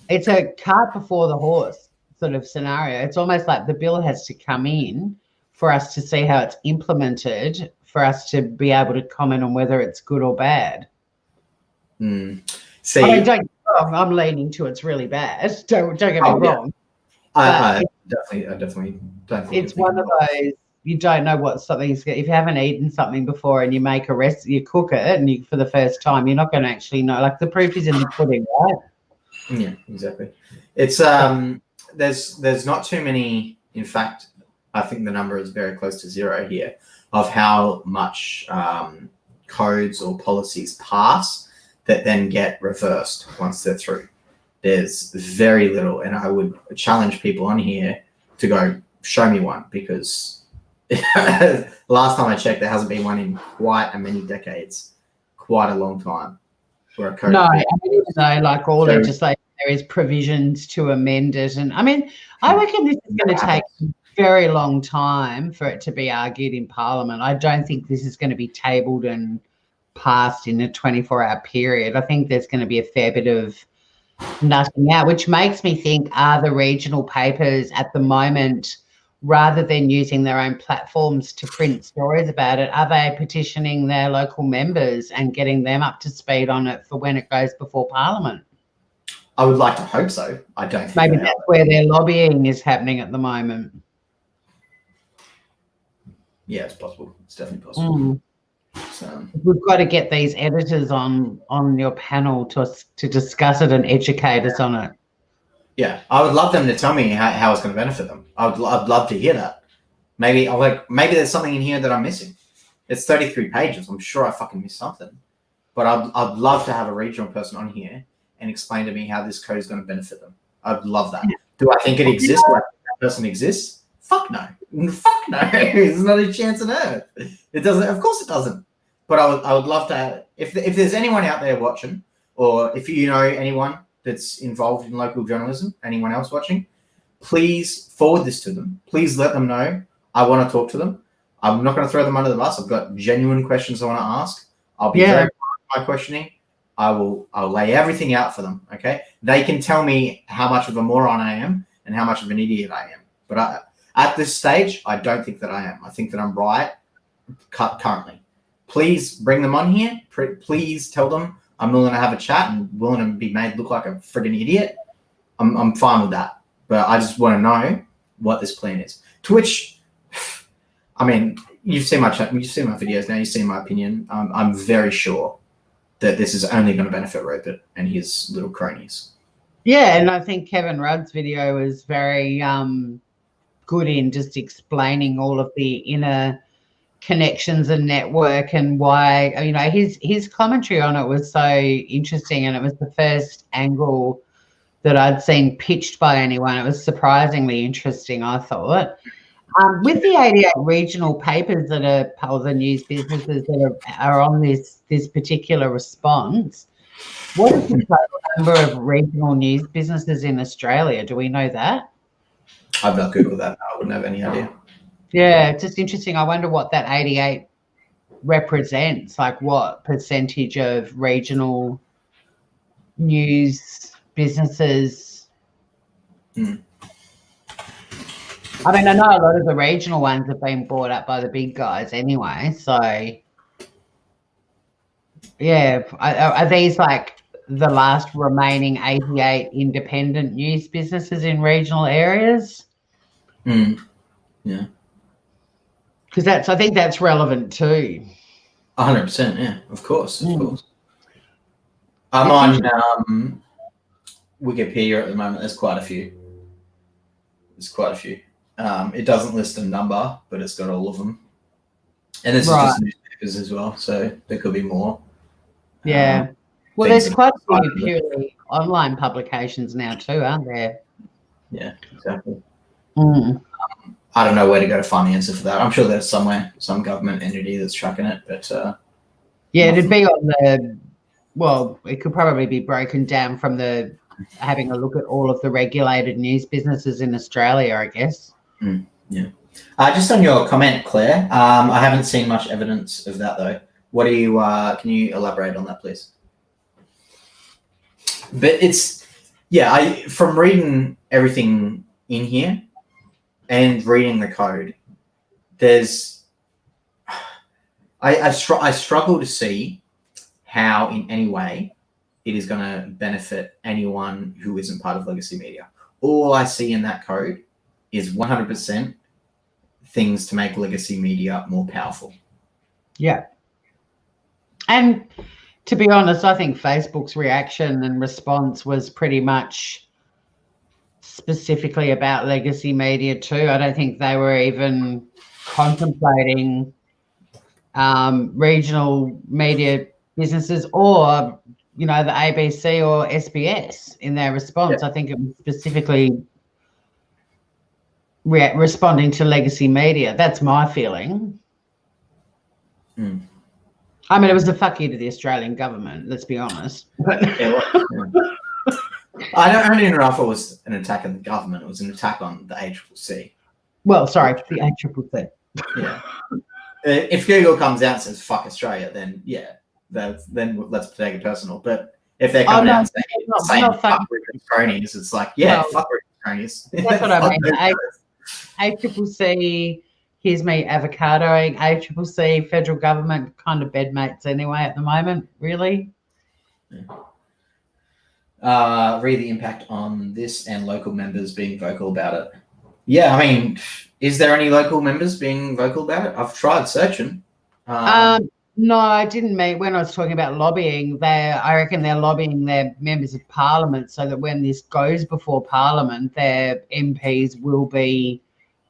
it's a cart before the horse sort of scenario. It's almost like the bill has to come in for us to see how it's implemented, for us to be able to comment on whether it's good or bad. See, I mean, I'm leaning to it's really bad. Don't get me wrong. I definitely don't think it's one of those, you don't know what something's. If you haven't eaten something before and you make you cook it, and for the first time, you're not going to actually know. Like, the proof is in the pudding, right? Yeah, exactly. It's there's not too many. In fact, I think the number is very close to 0 here of how much codes or policies pass that then get reversed once they're through. There's very little, and I would challenge people on here to go show me one, because last time I checked, there hasn't been one in quite a many decades, quite a long time. Where a code no, I mean, so like all legislation, there is provisions to amend it, and I mean, I reckon this is going to take a very long time for it to be argued in Parliament. I don't think this is going to be tabled and passed in a 24-hour period. I think there's going to be a fair bit of nutting out, which makes me think, are the regional papers at the moment, rather than using their own platforms to print stories about it, are they petitioning their local members and getting them up to speed on it for when it goes before Parliament? I would like to hope so. I don't think maybe that's where their lobbying is happening at the moment. Yeah, it's possible. It's definitely possible. So, we've got to get these editors on your panel to discuss it and educate us on it. Yeah, I would love them to tell me how it's going to benefit them. I'd love to hear that. Maybe there's something in here that I'm missing. It's 33 pages. I'm sure I fucking missed something. But I'd love to have a regional person on here and explain to me how this code is going to benefit them. I'd love that. Do I think it exists? Do I think that person exists? Fuck no. Fuck no. There's not a chance on earth. It doesn't. Of course it doesn't. But I would love to. If there's anyone out there watching, or if you know anyone that's involved in local journalism, anyone else watching, please forward this to them. Please let them know. I want to talk to them. I'm not going to throw them under the bus. I've got genuine questions I want to ask. I'll be very my questioning. I'll lay everything out for them. Okay, they can tell me how much of a moron I am and how much of an idiot I am. But at this stage, I don't think that I am. I think that I'm right currently. Please bring them on here. Please tell them I'm willing to have a chat and willing to be made look like a friggin' idiot. I'm fine with that. But I just want to know what this plan is. To which, I mean, you've seen my videos now. You've seen my opinion. I'm very sure that this is only going to benefit Rupert and his little cronies. Yeah, and I think Kevin Rudd's video was very good in just explaining all of the inner connections and network and why, you know, his commentary on it was so interesting, and it was the first angle that I'd seen pitched by anyone. It was surprisingly interesting, I thought. With the 88 regional papers that are, or the news businesses that are on this particular response, what is the total number of regional news businesses in Australia? Do we know that? I've not Googled that. I wouldn't have any idea. Yeah, it's just interesting. I wonder what that 88 represents, like what percentage of regional news businesses. I mean, I know a lot of the regional ones have been bought up by the big guys anyway. So, yeah, are these like the last remaining 88 independent news businesses in regional areas? Yeah. Because I think that's relevant too. 100%, yeah, of course. I'm on Wikipedia at the moment. There's quite a few. It doesn't list a number, but it's got all of them. And this is just newspapers as well, so there could be more. Yeah. Well, there's quite a few purely online publications now too, aren't there? Yeah, exactly. I don't know where to go to find the answer for that. I'm sure there's somewhere, some government entity that's tracking it, but yeah, it'd be on the. Well, it could probably be broken down from having a look at all of the regulated news businesses in Australia, I guess. Yeah. Just on your comment, Claire, I haven't seen much evidence of that though. What do you? Can you elaborate on that, please? But from reading everything in here and reading the code, I struggle to see how in any way it is going to benefit anyone who isn't part of legacy media. All I see in that code is 100% things to make legacy media more powerful. Yeah. And to be honest, I think Facebook's reaction and response was pretty much specifically about legacy media too. I don't think they were even contemplating regional media businesses or the ABC or SBS in their response. I think it was specifically responding to legacy media. That's my feeling. I mean, it was a fuck you to the Australian government, let's be honest. I don't even know if it was an attack on the government. It was an attack on the ACCC. Well, sorry, the ACCC. Yeah. If Google comes out and says fuck Australia, then then let's take it personal. But if they're coming out and saying fuck Richard cronies, it's like, fuck Richard cronies. That's what I mean. ACCC, here's me avocadoing. ACCC, federal government, kind of bedmates anyway at the moment, really. Read the impact on this and local members being vocal about it. Yeah, I mean, is there any local members being vocal about it? I've tried searching. No, I didn't mean when I was talking about lobbying. I reckon they're lobbying their members of parliament so that when this goes before parliament, their MPs will be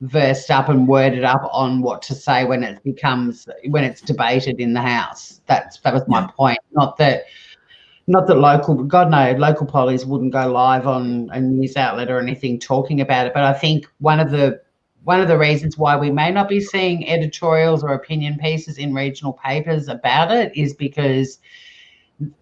versed up and worded up on what to say when it's debated in the House. That was my point. Not that local pollies wouldn't go live on a news outlet or anything talking about it. But I think one of the reasons why we may not be seeing editorials or opinion pieces in regional papers about it is because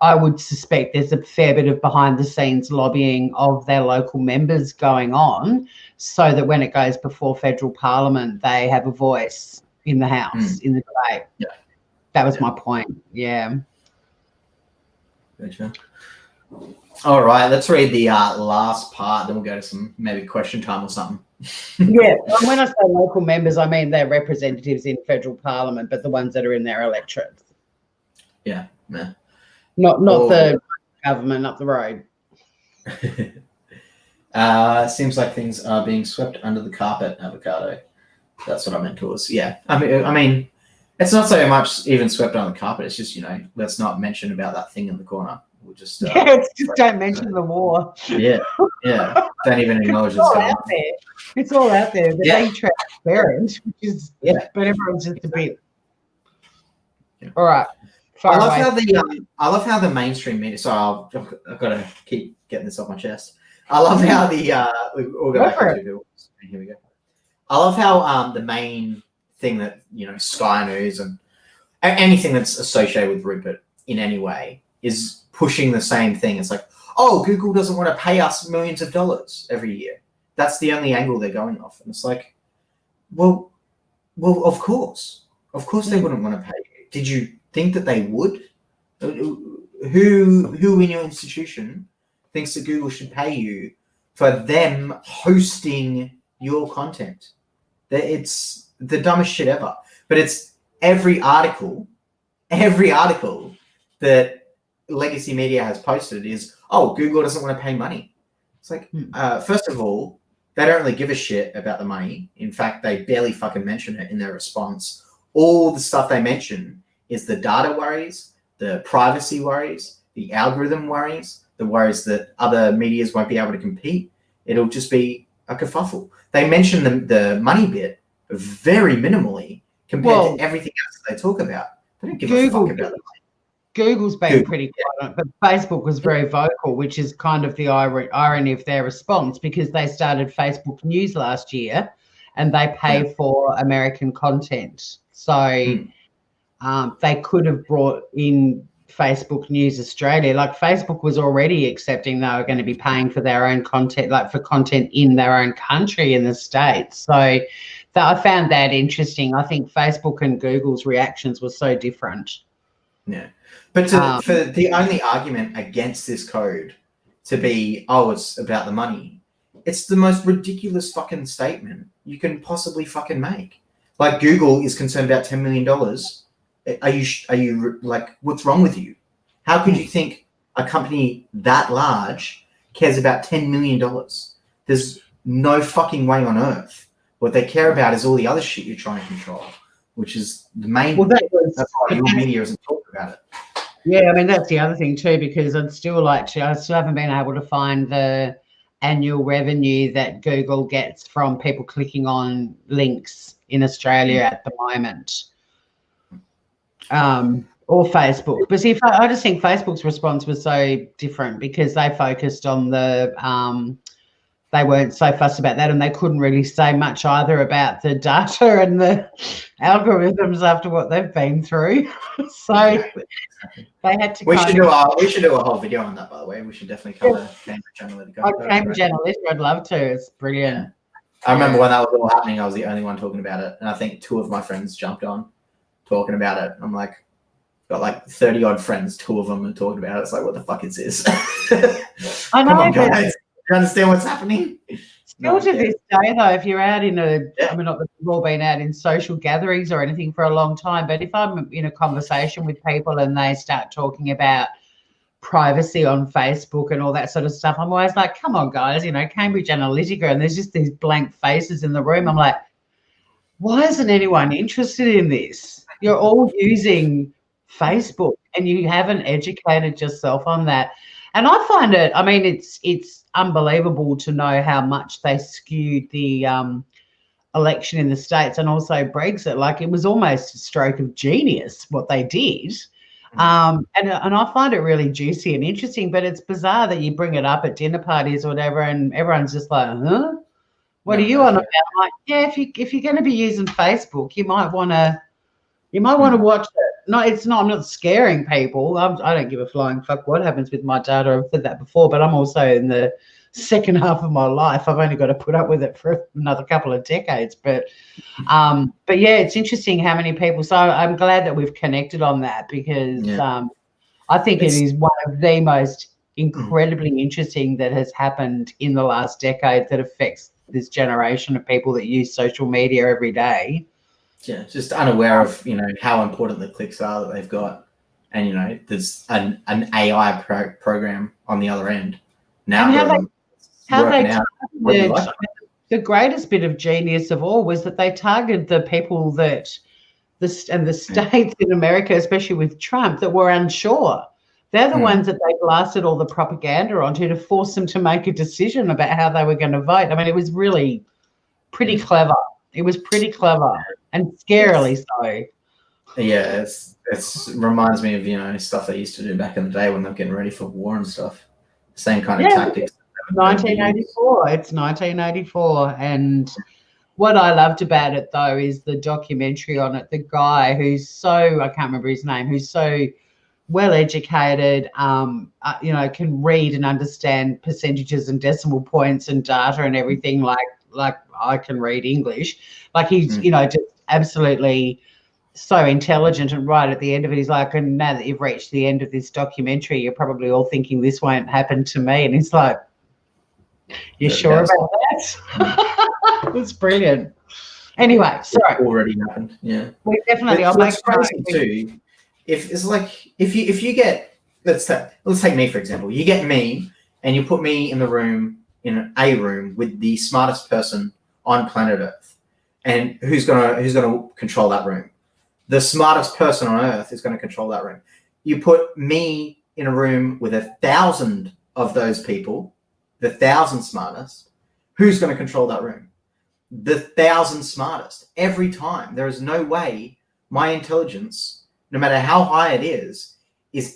I would suspect there's a fair bit of behind the scenes lobbying of their local members going on so that when it goes before federal parliament, they have a voice in the House, in the debate. Yeah. That was my point. Yeah. Gotcha. All right, let's read the last part, then we'll go to some maybe question time or something. Yeah, when I say local members, I mean they're representatives in federal parliament, but the ones that are in their electorates. Yeah. Not the government up the road. Seems like things are being swept under the carpet, avocado. That's what I meant towards. Yeah. I mean, it's not so much even swept under the carpet. It's just, let's not mention about that thing in the corner. We'll just don't mention the war. Yeah. Don't even acknowledge it's all out there. They're being transparent, but everyone's just a bit. Yeah. All right. I love how the mainstream media. So I've got to keep getting this off my chest. I love how we'll go back to here we go. I love how the main thing that Sky News and anything that's associated with Rupert in any way is pushing the same thing. It's like, oh, Google doesn't want to pay us millions of dollars every year. That's the only angle they're going off. And it's like, well, of course they wouldn't want to pay you. Did you think that they would? Who in your institution thinks that Google should pay you for them hosting your content? It's the dumbest shit ever. But it's every article that legacy media has posted is, oh, Google doesn't want to pay money. It's like, first of all, they don't really give a shit about the money. In fact, they barely fucking mention it in their response. All the stuff they mention is the data worries, the privacy worries, the algorithm worries, the worries that other medias won't be able to compete. It'll just be a kerfuffle. They mention the money bit very minimally compared to everything else that they talk about. They don't give a fuck about the money. Google's been pretty quiet, but Facebook was very vocal, which is kind of the irony of their response, because they started Facebook News last year and they pay for American content. So they could have brought in Facebook News Australia. Like, Facebook was already accepting they were going to be paying for their own content, like for content in their own country in the States. So I found that interesting. I think Facebook and Google's reactions were so different. Yeah. But for the only argument against this code to be, oh, it's about the money, it's the most ridiculous fucking statement you can possibly fucking make. Like, Google is concerned about $10 million. Are you like, what's wrong with you? How could you think a company that large cares about $10 million? There's no fucking way on earth. What they care about is all the other shit you're trying to control, which is the main. Well, that's why your media doesn't talk about it. Yeah, I mean, that's the other thing too, because I still haven't been able to find the annual revenue that Google gets from people clicking on links in Australia at the moment. or Facebook. But see, I just think Facebook's response was so different because they focused on they weren't so fussed about that, and they couldn't really say much either about the data and the algorithms after what they've been through. So Exactly. they had to. We should do a whole video on that, by the way. We should definitely cover Cambridge Analytica. Cambridge Analytica, I'd love to. It's brilliant. Yeah. I remember when that was all happening, I was the only one talking about it, and I think 2 of my friends jumped on talking about it. I'm like, got like 30 odd friends, 2 of them are talking about it. It's like, what the fuck is this? I know. Come on, guys. You understand what's happening? Still to this day, though, if you're out in I mean, not that we've all been out in social gatherings or anything for a long time, but if I'm in a conversation with people and they start talking about privacy on Facebook and all that sort of stuff, I'm always like, come on, guys, Cambridge Analytica, and there's just these blank faces in the room. I'm like, why isn't anyone interested in this? You're all using Facebook and you haven't educated yourself on that. And I find it, I mean, it's unbelievable to know how much they skewed the election in the States and also Brexit. Like, it was almost a stroke of genius what they did. And I find it really juicy and interesting, but it's bizarre that you bring it up at dinner parties or whatever and everyone's just like, huh? What are you on about? I'm like, yeah, if you're going to be using Facebook, you might want to watch it. No, it's not. I'm not scaring people. I don't give a flying fuck what happens with my data. I've said that before, but I'm also in the second half of my life. I've only got to put up with it for another couple of decades. But yeah, it's interesting how many people. So I'm glad that we've connected on that because I think it is one of the most incredibly interesting that has happened in the last decade that affects this generation of people that use social media every day. Yeah, just unaware of how important the clicks are that they've got, and there's an AI program on the other end now. And the greatest bit of genius of all was that they targeted the people that the states in America, especially with Trump, that were unsure. They're the ones that they blasted all the propaganda onto to force them to make a decision about how they were going to vote. I mean, it was really pretty clever. It was pretty clever. And scarily so. Yeah, it reminds me of stuff they used to do back in the day when they were getting ready for war and stuff. Same kind of tactics. 1984. It's 1984, and what I loved about it though is the documentary on it. The guy who's I can't remember his name, who's so well educated, can read and understand percentages and decimal points and data and everything like I can read English. Like he's just absolutely so intelligent, and right at the end of it he's like, and now that you've reached the end of this documentary you're probably all thinking this won't happen to me, and he's like, you sure about that? It's brilliant. Anyway, sorry, already happened. Yeah, we definitely too. If you get, let's take me for example. You get me and you put me in a room with the smartest person on planet Earth. And who's gonna control that room? The smartest person on Earth is going to control that room. You put me in a room with 1,000 of those people, the 1,000 smartest. Who's going to control that room? The 1,000 smartest. Every time. There is no way my intelligence, no matter how high it is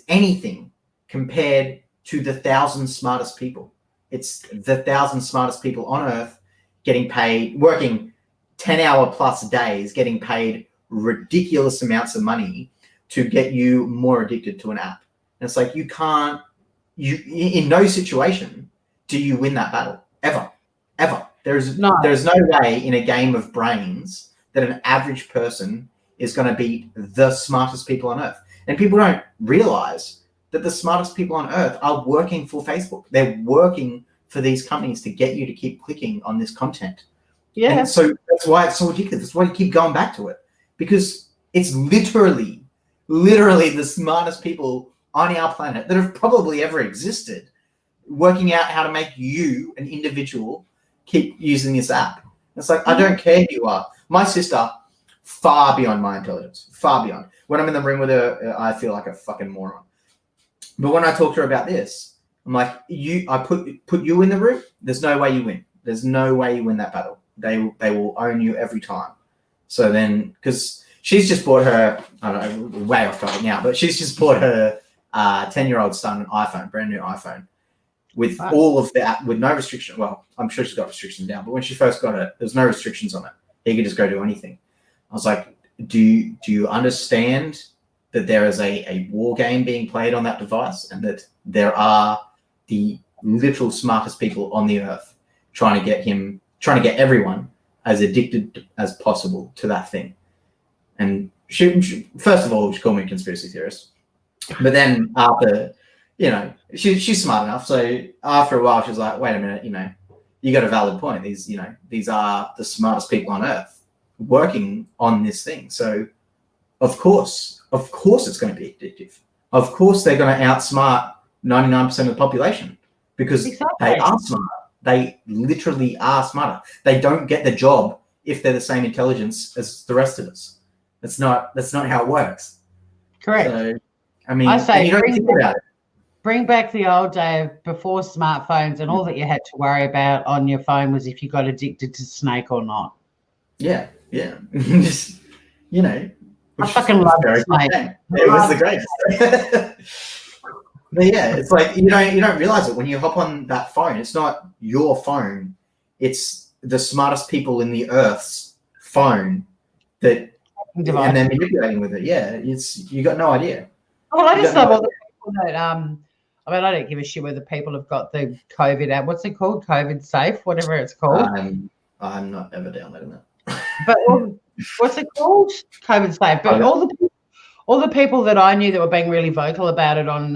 anything compared to the 1,000 smartest people. It's the 1,000 smartest people on Earth getting paid, working 10-hour plus days, getting paid ridiculous amounts of money to get you more addicted to an app. And it's like, in no situation do you win that battle. Ever. There's no way in a game of brains that an average person is going to beat the smartest people on Earth. And people don't realize that the smartest people on Earth are working for Facebook. They're working for these companies to get you to keep clicking on this content. Yeah. And so that's why it's so ridiculous. That's why you keep going back to it. Because it's literally the smartest people on our planet that have probably ever existed working out how to make you, an individual, keep using this app. It's like, I don't care who you are. My sister, far beyond my intelligence. Far beyond. When I'm in the room with her, I feel like a fucking moron. But when I talk to her about this, I'm like, I put you in the room, there's no way you win. There's no way you win that battle. They will own you every time. So then, because she's just bought her, I don't know, way off topic now, but she's just bought her 10-year-old son an iPhone, brand new iPhone, with all of that, with no restriction. Well, I'm sure she's got restrictions now, but when she first got it, there's no restrictions on it. He could just go do anything. I was like, do you understand that there is a war game being played on that device, and that there are the literal smartest people on the earth trying to get everyone as addicted as possible to that thing? And she first of all, she called me a conspiracy theorist, but then after, she's smart enough. So after a while, she was like, wait a minute, you got a valid point. These are the smartest people on earth working on this thing. So of course it's going to be addictive. Of course they're going to outsmart 99% of the population, because they are smart. They literally are smarter. They don't get the job if they're the same intelligence as the rest of us. That's not how it works. Correct. So, I mean, I say you don't think about it. Bring back the old day of before smartphones, and all that you had to worry about on your phone was if you got addicted to Snake or not. Yeah. Just, I fucking love Snake. It was the greatest. But yeah, it's like you don't realize it when you hop on that phone. It's not your phone; it's the smartest people in the Earth's phone and they're manipulating with it. Yeah, you got no idea. Well, I just love all the people that I don't give a shit whether people have got the COVID app. What's it called? COVID Safe, whatever it's called. I'm not ever downloading that. But what's it called? COVID Safe. But all the people that I knew that were being really vocal about it on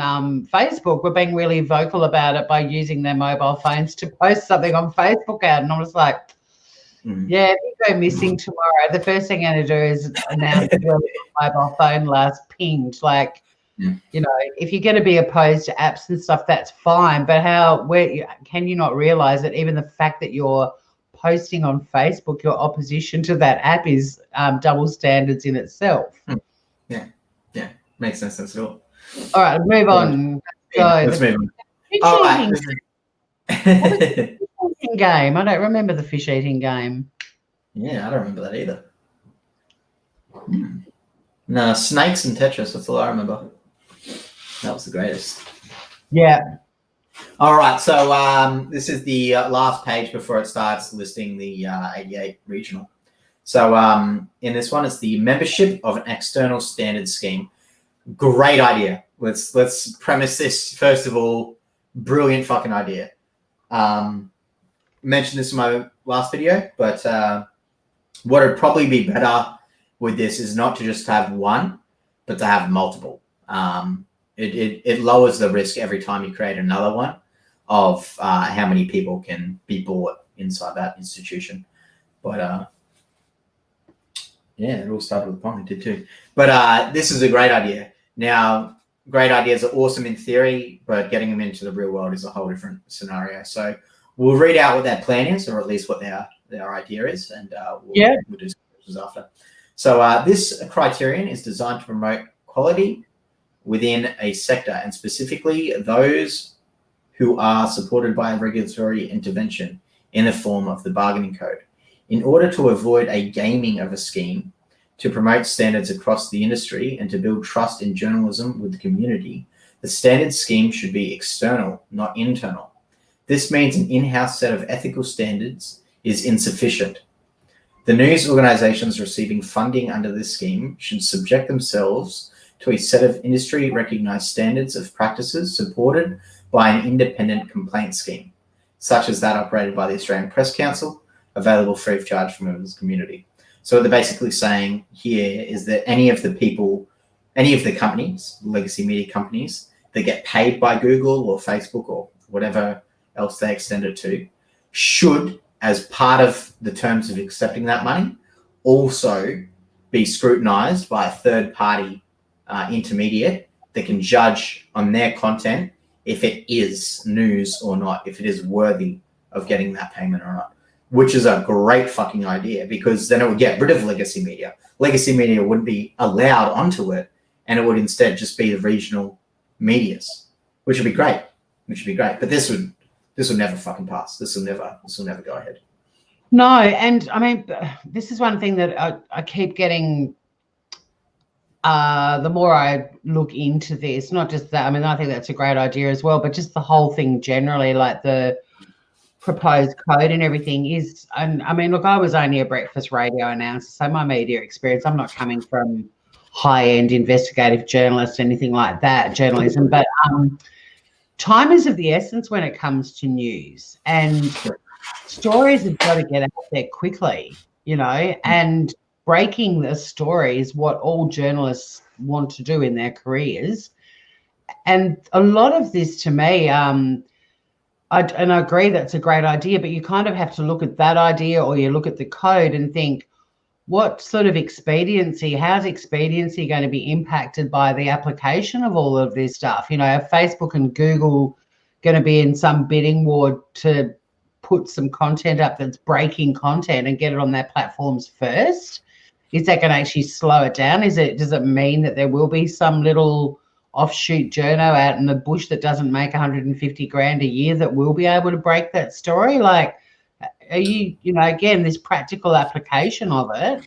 Facebook were being really vocal about it by using their mobile phones to post something on Facebook out. And I was like, yeah, if you go missing tomorrow, the first thing I'm going to do is announce your mobile phone last pinged. Like, if you're going to be opposed to apps and stuff, that's fine. But can you not realize that even the fact that you're posting on Facebook your opposition to that app is double standards in itself? Yeah, makes no sense at all. All right, move on. Let's move on. All right. Fish eating game. I don't remember the fish eating game. Yeah, I don't remember that either. No, snakes and Tetris. That's all I remember. That was the greatest. Yeah. All right, so this is the last page before it starts listing the 88 regional. So in this one, it's the membership of an external standards scheme. Great idea. Let's premise this first of all. Brilliant fucking idea. Mentioned this in my last video, but what would probably be better with this is not to just have one, but to have multiple. It lowers the risk every time you create another one of how many people can be bought inside that institution. But yeah, it all started with Pong. It did too. But this is a great idea. Now, great ideas are awesome in theory, but getting them into the real world is a whole different scenario. So we'll read out what their plan is, or at least what their idea is, and we'll do some after. So this criterion is designed to promote quality within a sector, and specifically those who are supported by a regulatory intervention in the form of the bargaining code. In order to avoid a gaming of a scheme, to promote standards across the industry, and to build trust in journalism with the community, the standards scheme should be external, not internal. This means an in-house set of ethical standards is insufficient. The news organizations receiving funding under this scheme should subject themselves to a set of industry-recognized standards of practices supported by an independent complaint scheme, such as that operated by the Australian Press Council, available free of charge for members of the community. So what they're basically saying here is that any of the companies, legacy media companies, that get paid by Google or Facebook or whatever else they extend it to, should, as part of the terms of accepting that money, also be scrutinized by a third-party intermediate that can judge on their content if it is news or not, if it is worthy of getting that payment or not. Which is a great fucking idea, because then it would get rid of legacy media. Legacy media wouldn't be allowed onto it, and it would instead just be the regional medias, which would be great. But this would never fucking pass. This will never go ahead. No, and I mean, this is one thing that I keep getting the more I look into this, not just that, I mean, I think that's a great idea as well, but just the whole thing generally, like the proposed code and everything is, and I mean, look, I was only a breakfast radio announcer, so my media experience, I'm not coming from high-end investigative journalist, anything like that, journalism, but time is of the essence when it comes to news, and stories have got to get out there quickly, you know, and breaking the story is what all journalists want to do in their careers. And a lot of this, to me, I agree that's a great idea, but you kind of have to look at that idea, or you look at the code and think, what sort of expediency, how's expediency going to be impacted by the application of all of this stuff? You know, are Facebook and Google going to be in some bidding war to put some content up that's breaking content and get it on their platforms first? Is that going to actually slow it down? Does it mean that there will be some little offshoot journo out in the bush that doesn't make 150 grand a year that will be able to break that story? Like, are you know, again, this practical application of it?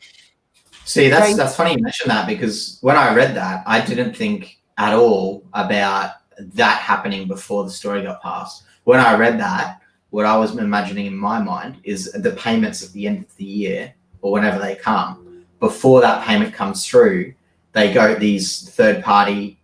See, that's funny you mention that, because when I read that, I didn't think at all about that happening before the story got passed. When I read that, what I was imagining in my mind is the payments at the end of the year, or whenever they come, before that payment comes through, they go, these third party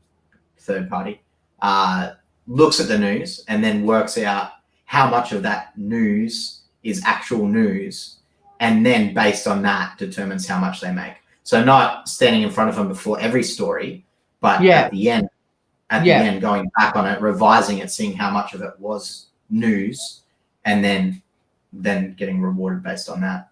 looks at the news and then works out how much of that news is actual news, and then based on that determines how much they make. So not standing in front of them before every story, but at the end going back on it, revising it, seeing how much of it was news, and then getting rewarded based on that.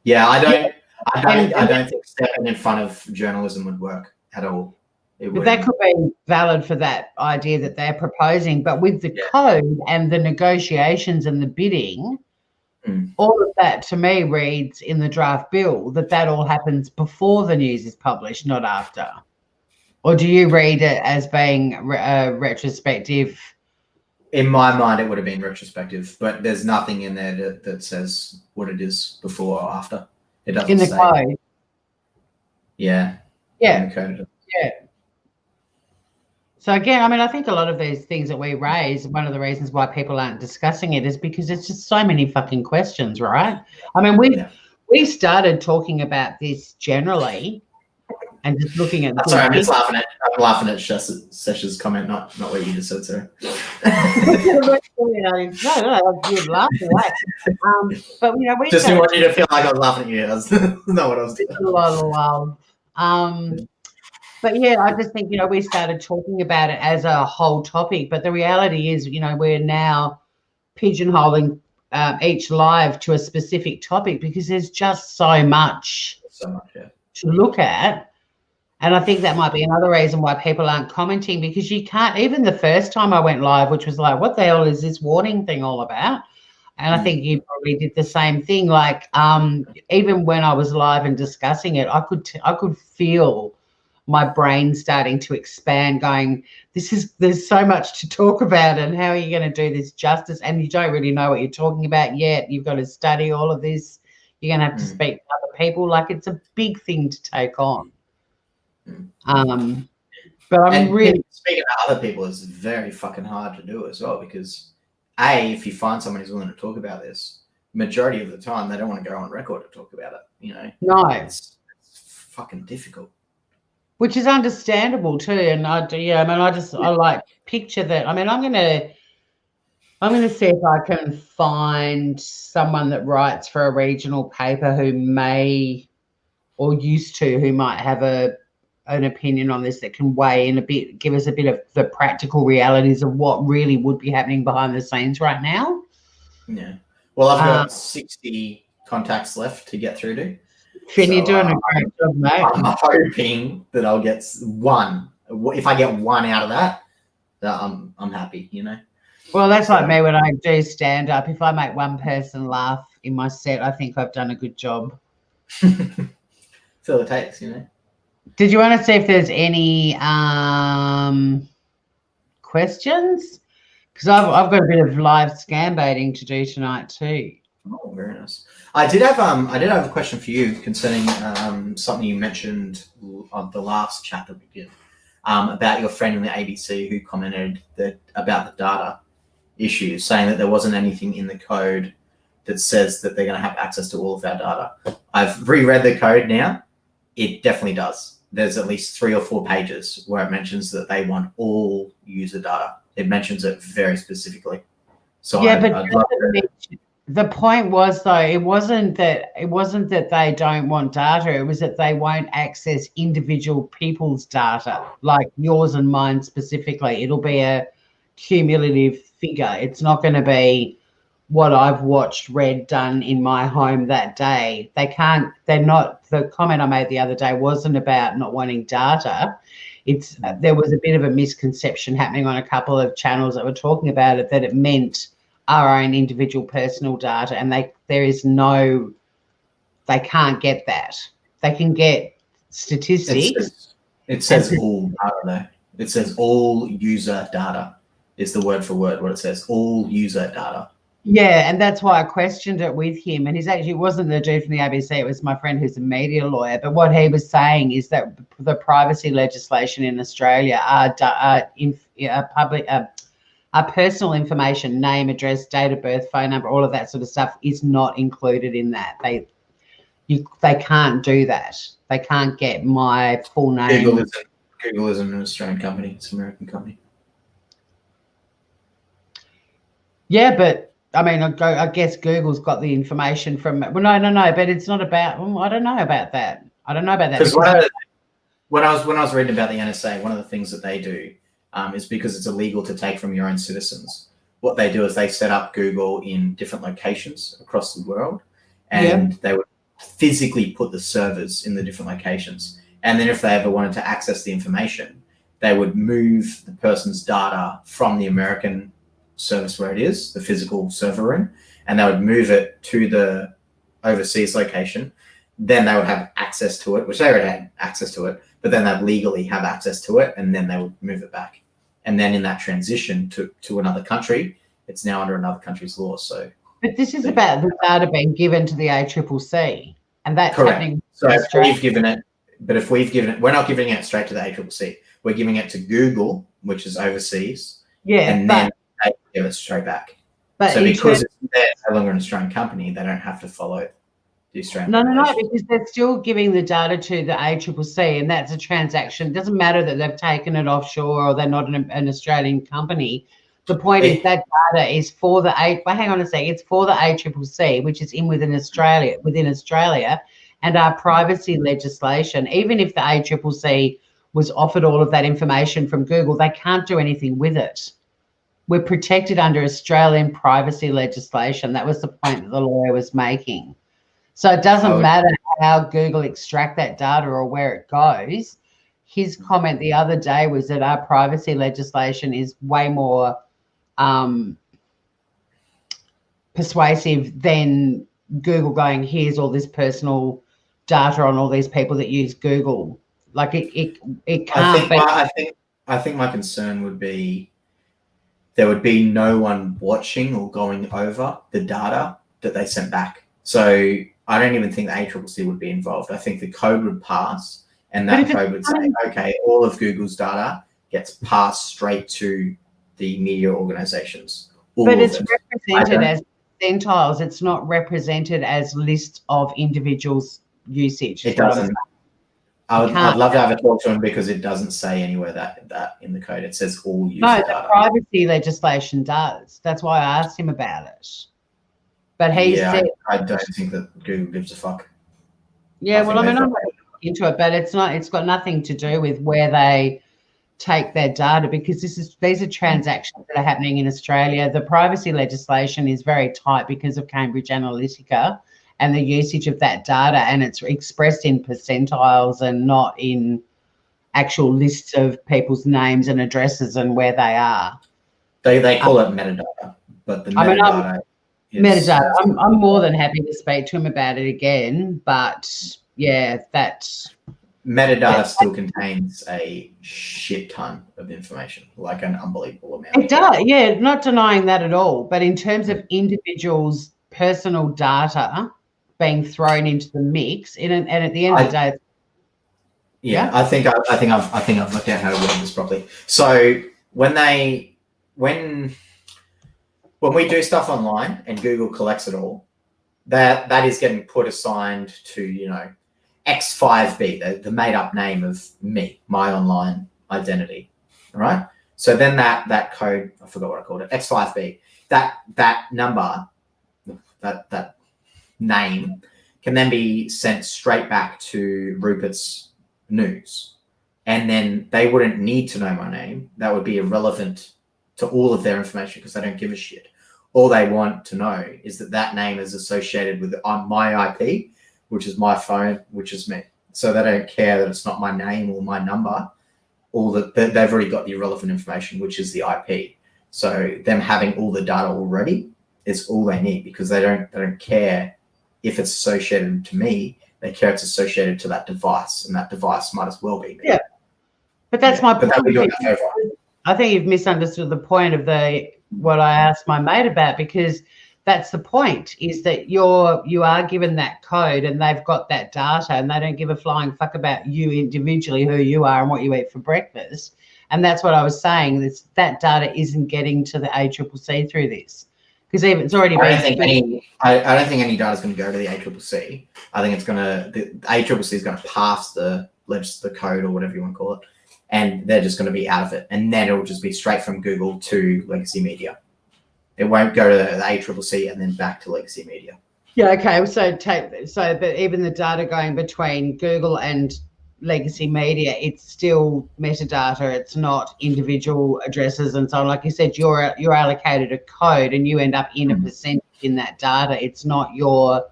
Yeah, I don't think stepping in front of journalism would work at all. But that could be valid for that idea that they're proposing, but with the code and the negotiations and the bidding, all of that to me reads in the draft bill that all happens before the news is published, not after. Or do you read it as being retrospective? In my mind, it would have been retrospective, but there's nothing in there that says what it is before or after. It doesn't in the say. code. Yeah. Yeah. In the code. Yeah. So again, I mean, I think a lot of these things that we raise, one of the reasons why people aren't discussing it is because it's just so many fucking questions, right? I mean, we started talking about this generally and just looking at. Sorry, I'm just laughing at Sesh's comment, not what you just said, sir. No, you'd laugh away. But you know, we just didn't want you to feel like I was laughing at you. That's not what I was doing. A lot of love. But yeah, I just think, you know, we started talking about it as a whole topic, but the reality is, you know, we're now pigeonholing each live to a specific topic because there's just so much to look at. And I think that might be another reason why people aren't commenting, because you can't, even the first time I went live, which was like, what the hell is this warning thing all about? And I think you probably did the same thing. Like, even when I was live and discussing it, I could feel my brain starting to expand, going, there's so much to talk about, and how are you going to do this justice? And you don't really know what you're talking about yet. You've got to study all of this. You're going to have to speak to other people. Like, it's a big thing to take on. But I'm really speaking to other people is very fucking hard to do as well, because if you find someone who's willing to talk about this, majority of the time they don't want to go on record to talk about it. You know, no, it's fucking difficult. Which is understandable too, and I like picture that. I mean, I'm gonna see if I can find someone that writes for a regional paper who may, or used to, who might have an opinion on this that can weigh in a bit, give us a bit of the practical realities of what really would be happening behind the scenes right now. Yeah. Well, I've got 60 contacts left to get through to. Finn, you're doing a great job, mate. I'm hoping that I'll get one. If I get one out of that I'm happy, you know. Well, that's like me when I do stand up. If I make one person laugh in my set, I think I've done a good job. That's all it takes, you know. Did you want to see if there's any questions? Because I've got a bit of live scam baiting to do tonight too. Oh, very nice. I did have a question for you concerning something you mentioned on the last chat that we did about your friend in the ABC who commented about the data issues, saying that there wasn't anything in the code that says that they're going to have access to all of our data. I've reread the code now. It definitely does. There's at least 3 or 4 pages where it mentions that they want all user data. It mentions it very specifically. So yeah, I'd love to. the point was, though, it wasn't that they don't want data. It was that they won't access individual people's data, like yours and mine specifically. It'll be a cumulative figure. It's not going to be what I've watched, read, done in my home that day. They're not. The comment I made the other day wasn't about not wanting data. There was a bit of a misconception happening on a couple of channels that were talking about it, that it meant our own individual personal data, and they can't get that. They can get statistics. It says all data there. It says all user data is the word for word what it says. All user data. Yeah, and that's why I questioned it with him. And it wasn't the dude from the ABC, it was my friend who's a media lawyer. But what he was saying is that the privacy legislation in Australia our personal information, name, address, date of birth, phone number, all of that sort of stuff is not included in that. They can't do that. They can't get my full name. Google isn't an Australian company. It's an American company. Yeah, but I mean, I guess Google's got the information from. Well, no, but it's not about. I don't know about that. Because when I was reading about the NSA, one of the things that they do is because it's illegal to take from your own citizens. What they do is they set up Google in different locations across the world, and they would physically put the servers in the different locations. And then if they ever wanted to access the information, they would move the person's data from the American service where it is, the physical server room, and they would move it to the overseas location. Then they would have access to it, which they already had access to it, but then they'd legally have access to it, and then they would move it back. And then in that transition to another country, it's now under another country's law. So, but this is about the data being given to the ACCC, and that's correct. Happening. So if we've given it, we're not giving it straight to the ACCC. We're giving it to Google, which is overseas. Yeah, and then they give it straight back. But so because they're no longer an Australian company, they don't have to follow the Australian. No, because they're still giving the data to the ACCC, and that's a transaction. It doesn't matter that they've taken it offshore or they're not an Australian company. The point is that data is for the hang on a sec. It's for the ACCC, which is within Australia, and our privacy legislation. Even if the ACCC was offered all of that information from Google, they can't do anything with it. We're protected under Australian privacy legislation. That was the point that the lawyer was making. So it doesn't matter how Google extract that data or where it goes. His comment the other day was that our privacy legislation is way more persuasive than Google going, here's all this personal data on all these people that use Google. Like it can't be. I think my concern would be there would be no one watching or going over the data that they sent back. So I don't even think the ACCC would be involved. I think the code would pass, and that code would say, okay, all of Google's data gets passed straight to the media organizations. But it's represented as percentiles. It's not represented as list of individuals' usage. It doesn't. I'd love to have a talk to him because it doesn't say anywhere that in the code. It says all user data. No, the privacy legislation does. That's why I asked him about it. But he said, I don't think that Google gives a fuck. Yeah, I'm not into it, but it's got nothing to do with where they take their data, because these are transactions that are happening in Australia. The privacy legislation is very tight because of Cambridge Analytica and the usage of that data, and it's expressed in percentiles and not in actual lists of people's names and addresses and where they are. They call it metadata, but the metadata metadata. I'm more than happy to speak to him about it again, but yeah, metadata still contains a shit ton of information, like an unbelievable amount. It does, yeah, not denying that at all. But in terms of individuals' personal data being thrown into the mix, and at the end of the day, yeah, I think I've looked at how to word this properly. So when we do stuff online and Google collects it all, that is getting put assigned to, you know, X5B, the made up name of me, my online identity. All right. So then that code, I forgot what I called it, X5B, that number, that name can then be sent straight back to Rupert's news. And then they wouldn't need to know my name. That would be irrelevant to all of their information because they don't give a shit. All they want to know is that name is associated with my IP, which is my phone, which is me. So they don't care that it's not my name or my number. All that they've already got the irrelevant information, which is the IP. So them having all the data already is all they need because they don't care if it's associated to me. They care it's associated to that device, and that device might as well be me. Yeah, but that's my point. But I think you've misunderstood the point of what I asked my mate about, because that's the point, is that you are given that code and they've got that data and they don't give a flying fuck about you individually, who you are and what you eat for breakfast. And that's what I was saying, that data isn't getting to the ACCC through this. Because it's already been. I don't think any data is going to go to the ACCC. I think the ACCC is going to pass the code or whatever you want to call it, and they're just going to be out of it. And then it will just be straight from Google to legacy media. It won't go to the ACCC and then back to legacy media. Yeah, okay. But even the data going between Google and legacy media, it's still metadata. It's not individual addresses and so on. Like you said, you're allocated a code and you end up in a percentage in that data. It's not your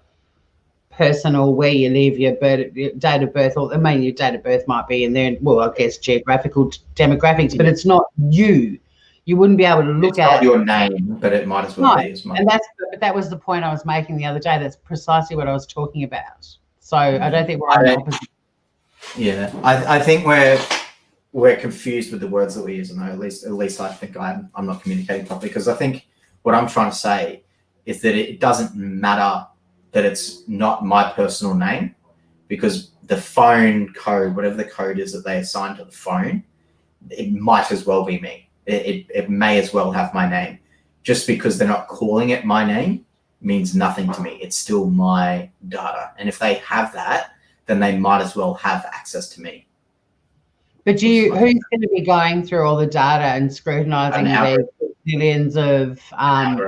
personal, where you live, your date of birth, or your date of birth might be in there. Well, I guess geographical demographics, but it's not you. You wouldn't be able to look at your name, but it might as well be as much. And that was the point I was making the other day. That's precisely what I was talking about. So I don't think we're on the opposite. Yeah, I think we're confused with the words that we use, and at least I think I'm not communicating properly, because I think what I'm trying to say is that it doesn't matter that it's not my personal name, because the phone code, whatever the code is that they assign to the phone, it might as well be me. It may as well have my name. Just because they're not calling it my name means nothing to me. It's still my data. And if they have that, then they might as well have access to me. But who's going to be going through all the data and scrutinizing these millions of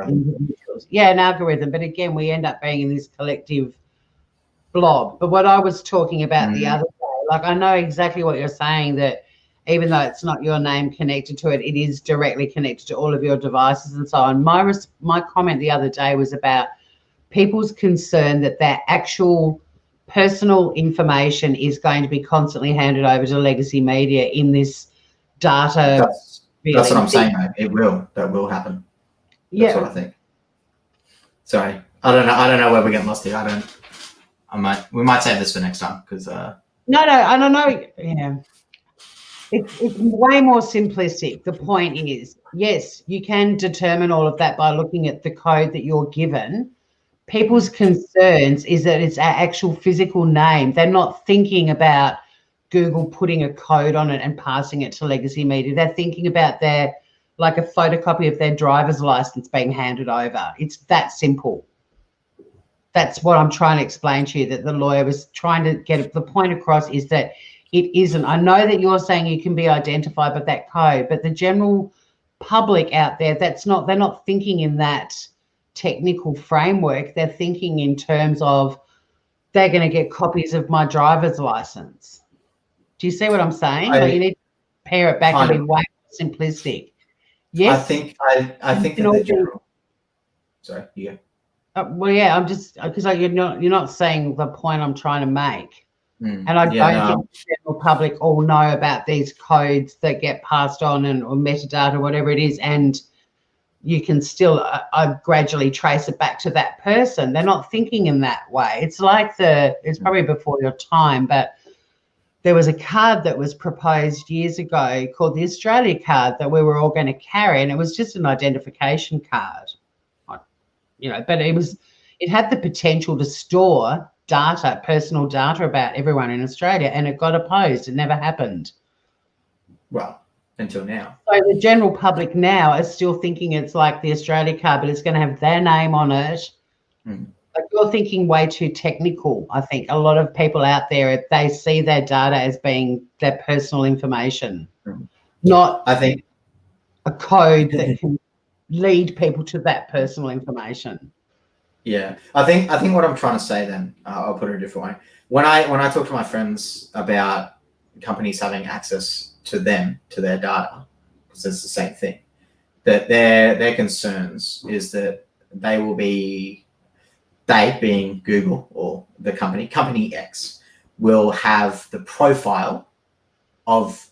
individuals? Yeah, an algorithm. But again, we end up being in this collective blob. But what I was talking about the other day, like, I know exactly what you're saying, that even though it's not your name connected to it, it is directly connected to all of your devices and so on. My comment the other day was about people's concern that their actual personal information is going to be constantly handed over to legacy media in this data. That's what I'm saying, mate. That will happen. That's what I think. Sorry, I don't know where we're getting lost here. We might save this for next time, because no, I don't know. Yeah. It's way more simplistic. The point is, yes, you can determine all of that by looking at the code that you're given. People's concerns is that it's our actual physical name. They're not thinking about Google putting a code on it and passing it to legacy media. They're thinking about a photocopy of their driver's license being handed over. It's that simple. That's what I'm trying to explain to you, that the lawyer was trying to get the point across, is that it isn't. I know that you're saying you can be identified by that code, but the general public out there, they're not thinking in that technical framework. They're thinking in terms of, they're going to get copies of my driver's license. Do you see what I'm saying? You need to pare it back and be way more simplistic. Yes. I think that the general. Sorry, you go. Well, yeah, I'm just, because you're not saying the point I'm trying to make. And I don't think the general public all know about these codes that get passed on or metadata, whatever it is, and you can still gradually trace it back to that person. They're not thinking in that way. It's like it's probably before your time, but there was a card that was proposed years ago called the Australia card that we were all going to carry, and it was just an identification card. But it had the potential to store data, personal data about everyone in Australia, and it got opposed. It never happened. Well, until now. So the general public now is still thinking it's like the Australia card, but it's going to have their name on it. But you're thinking way too technical. I think a lot of people out there, they see their data as being their personal information, not I think a code that can lead people to that personal information. Yeah, I think what I'm trying to say then, I'll put it a different way. When I talk to my friends about companies having access to them, to their data, because it's the same thing, that their concerns is that they being Google or the company X, will have the profile of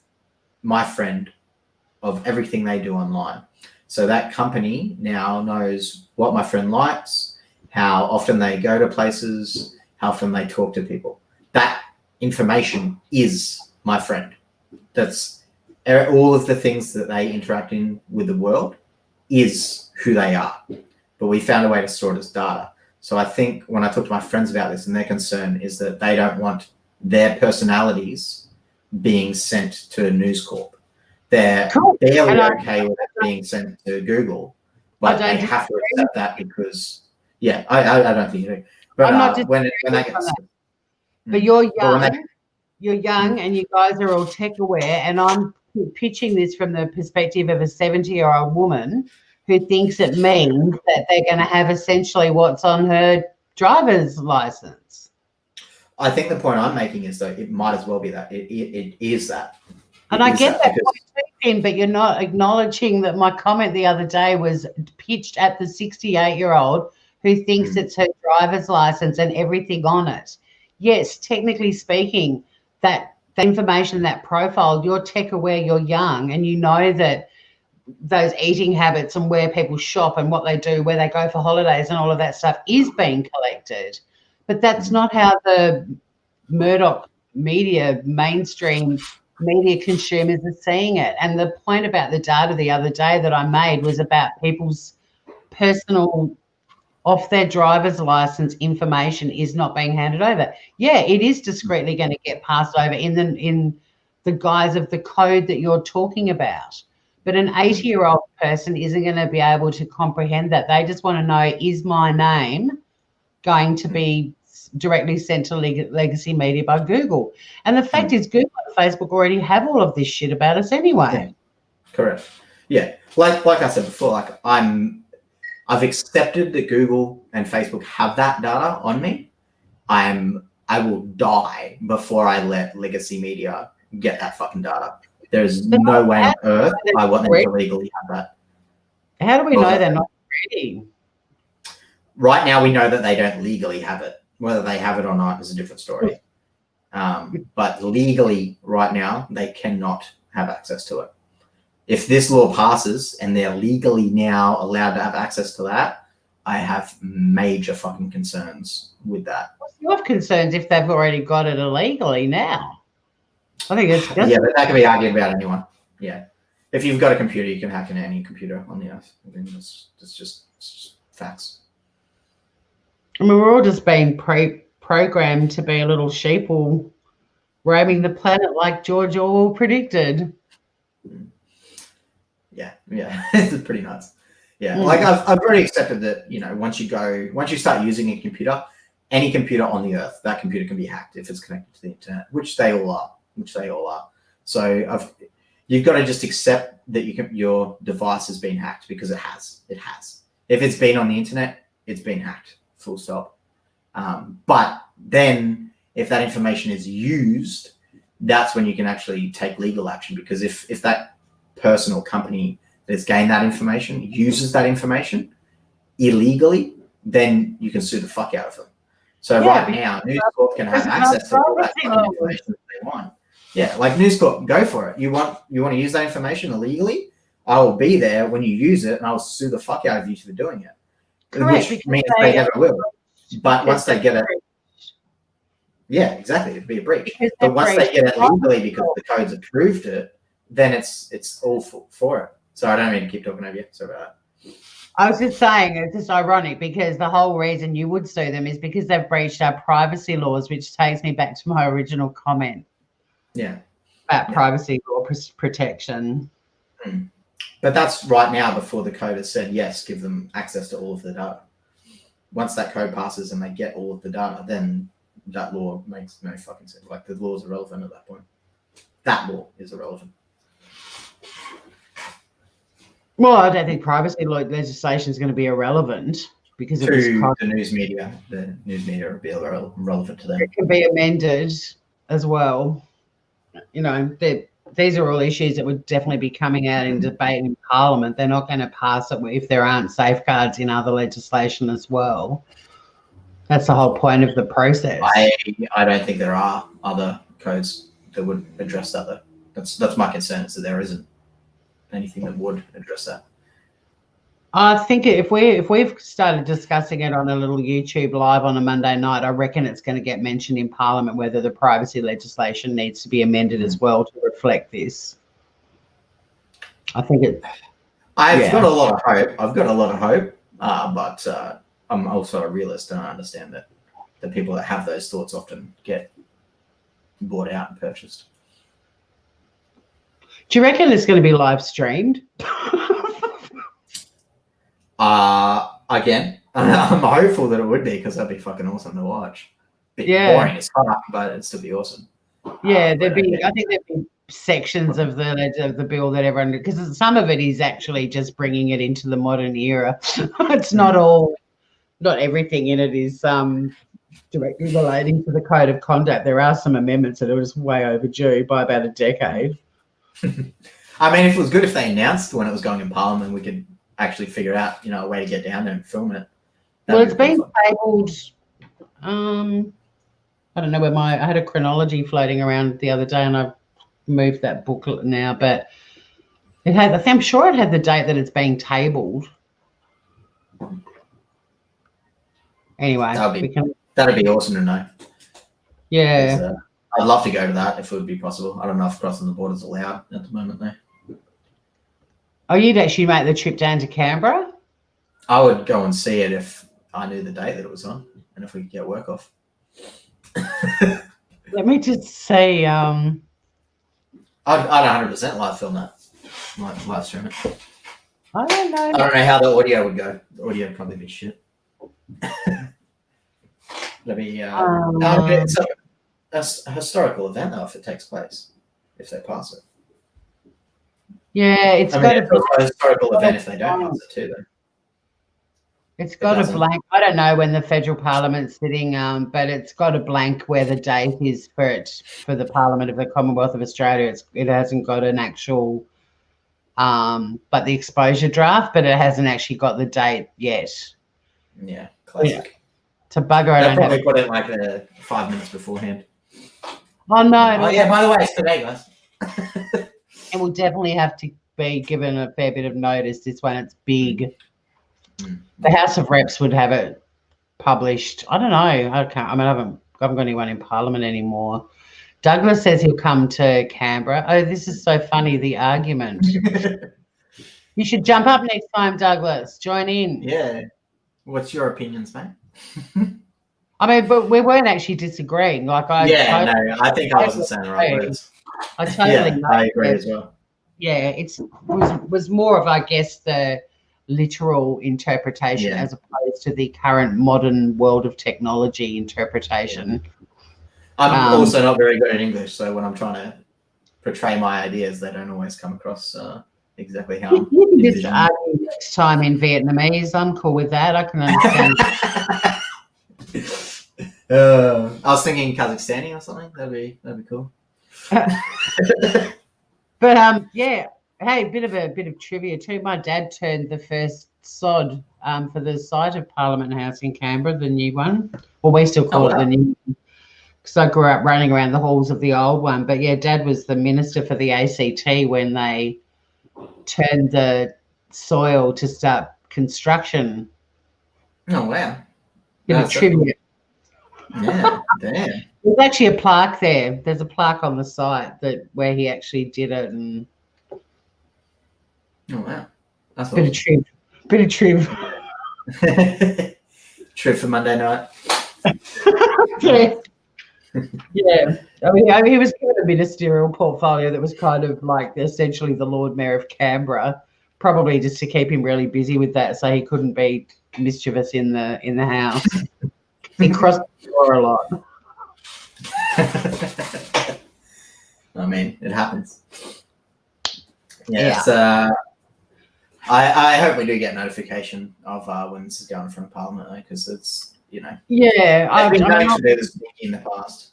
my friend, of everything they do online. So that company now knows what my friend likes, how often they go to places, how often they talk to people. That information is my friend. That's all of the things that they interact in with the world is who they are. But we found a way to store it as data. So I think when I talk to my friends about this, and their concern is that they don't want their personalities being sent to News Corp. They're barely okay with it being sent to Google, but they have to accept that because, I don't think you do. But I'm not when they get, but you're young, and you guys are all tech aware, and I'm pitching this from the perspective of a 70-year-old woman who thinks it means that they're going to have essentially what's on her driver's license. I think the point I'm making is that it might as well be that. It is that. And I get that point too, Finn, but you're not acknowledging that my comment the other day was pitched at the 68-year-old who thinks it's her driver's license and everything on it. Yes, technically speaking, that information, that profile, you're tech aware, you're young, and you know that those eating habits and where people shop and what they do, where they go for holidays and all of that stuff is being collected. But that's not how the Murdoch media, mainstream media consumers are seeing it. And the point about the data the other day that I made was about people's personal, off their driver's license information is not being handed over. Yeah, it is discreetly going to get passed over in the guise of the code that you're talking about. But an 80-year-old person isn't going to be able to comprehend that. They just want to know, is my name going to be directly sent to legacy media by Google? And the fact is, Google and Facebook already have all of this shit about us anyway. Yeah. Correct. Yeah. Like I said before, like I've accepted that Google and Facebook have that data on me. I will die before I let legacy media get that fucking data. There's no way on earth I want them to legally have that. How do we know they're not ready? Right now, we know that they don't legally have it. Whether they have it or not is a different story. But legally, right now, they cannot have access to it. If this law passes and they're legally now allowed to have access to that, I have major fucking concerns with that. You have concerns if they've already got it illegally now. I think it's but that can be argued about anyone. Yeah, if you've got a computer, you can hack into any computer on the earth. I mean, it's just facts. I mean, we're all just being programmed to be a little sheeple roaming the planet like George Orwell predicted. Yeah, it's pretty nuts. Yeah, like I've already accepted that, once you start using a computer, any computer on the earth, that computer can be hacked if it's connected to the internet, which they all are. So you've got to just accept that your device has been hacked, because it has. If it's been on the internet, it's been hacked. Full stop. But then if that information is used, that's when you can actually take legal action, because if that person or company that's gained that information uses that information illegally, then you can sue the fuck out of them. So right now, News Corp can have access to all that information that they want. Yeah, like News Corp, go for it. You want to use that information illegally? I will be there when you use it, and I'll sue the fuck out of you for doing it. Correct, which means they never will. But once they get it, yeah, exactly, it'd be a breach. But once they get it legally because the code's approved it, then it's all for it. So I don't mean to keep talking over you. Sorry about that. I was just saying, it's just ironic because the whole reason you would sue them is because they've breached our privacy laws, which takes me back to my original comment. Yeah. About privacy law protection. But that's right now before the code has said, yes, give them access to all of the data. Once that code passes and they get all of the data, then that law makes no fucking sense. Like, the law is irrelevant at that point. That law is irrelevant. Well, I don't think privacy law legislation is going to be irrelevant because of this the news media. The news media will be irrelevant to them. It can be amended as well. You know, these are all issues that would definitely be coming out in debate in Parliament. They're not going to pass it if there aren't safeguards in other legislation as well. That's the whole point of the process. I don't think there are other codes that would address that, though. That's my concern, is that there isn't anything that would address that. I think if we've started discussing it on a little YouTube live on a Monday night, I reckon it's going to get mentioned in Parliament whether the privacy legislation needs to be amended as well to reflect this. I think I've got a lot of hope. But I'm also a realist, and I understand that the people that have those thoughts often get bought out and purchased. Do you reckon it's going to be live streamed? Again, I'm hopeful that it would be, because that'd be fucking awesome to watch. Boring as fuck, but it'd still be awesome. Yeah, I think there'd be sections of the bill that everyone, because some of it is actually just bringing it into the modern era. It's not everything in it is directly relating to the code of conduct. There are some amendments that are just way overdue by about a decade. I mean, if it was good if they announced when it was going in Parliament, we could actually figure out, a way to get down there and film it. Well, it's been tabled. I don't know where I had a chronology floating around the other day, and I've moved that booklet now. But I'm sure it had the date that it's being tabled. Anyway, that'd be awesome to know. Yeah. I'd love to go to that if it would be possible. I don't know if crossing the border is allowed at the moment, though. Oh, you'd actually make the trip down to Canberra? I would go and see it if I knew the date that it was on, and if we could get work off. Let me just say, I'd 100% live film that. Live stream it. I don't know. I don't know how the audio would go. The audio would probably be shit. Let me. It's a historical event, though, if it takes place, if they pass it. Yeah, it's got a historical event if they don't pass it too, though. It's got a blank. I don't know when the federal parliament's sitting, but it's got a blank where the date is for the Parliament of the Commonwealth of Australia. It hasn't got an actual, but the exposure draft, but it hasn't actually got the date yet. Yeah, classic. Yeah. It's a bugger. I don't probably put it like 5 minutes beforehand. Oh no! Oh yeah. By the way, it's today, guys. It will definitely have to be given a fair bit of notice. This one, it's big. The House of Reps would have it published. I don't know. I haven't got anyone in Parliament anymore. Douglas says he'll come to Canberra. Oh, this is so funny, the argument. You should jump up next time, Douglas. Join in. Yeah. What's your opinions, mate? I mean, but we weren't actually disagreeing. I think I wasn't saying the right words. I totally I agree as well. Yeah, it was more of, I guess, the literal interpretation as opposed to the current modern world of technology interpretation. I'm also not very good at English, so when I'm trying to portray my ideas, they don't always come across exactly how I'm just argue next time in Vietnamese. I'm cool with that. I can understand. I was thinking Kazakhstani or something. That'd be cool. But yeah. Hey, a bit of trivia too. My dad turned the first sod for the site of Parliament House in Canberra, the new one. Well, we still call it the new one, because I grew up running around the halls of the old one. But yeah, Dad was the minister for the ACT when they turned the soil to start construction. Oh wow! Bit of trivia. Yeah, damn. There's actually a plaque there. There's a plaque on the site where he actually did it and. Oh wow, that's bit of trivia. Bit of trim. Trip for Monday night. Yeah. Yeah. I mean, he was given a ministerial portfolio that was kind of like essentially the Lord Mayor of Canberra, probably just to keep him really busy with that, so he couldn't be mischievous in the house. He crossed the floor a lot. I mean, it happens. Yeah. It's, I hope we do get notification of when this is going in front of Parliament, because it's, Yeah, I've been going to do this in the past.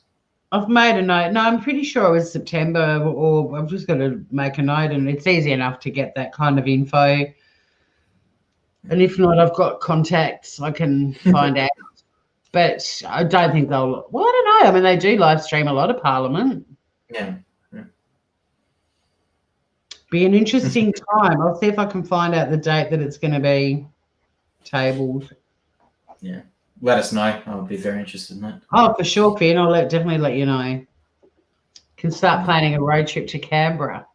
I've made a note. No, I'm pretty sure it was September, or I'm just going to make a note, and it's easy enough to get that kind of info. And if not, I've got contacts I can find out. But I don't think they'll. Well, I don't know. I mean, they do live stream a lot of Parliament. Yeah. Be an interesting time. I'll see if I can find out the date that it's going to be tabled. Yeah. Let us know. I'll be very interested in that. Oh, for sure, Finn. I'll definitely let you know. Can start planning a road trip to Canberra.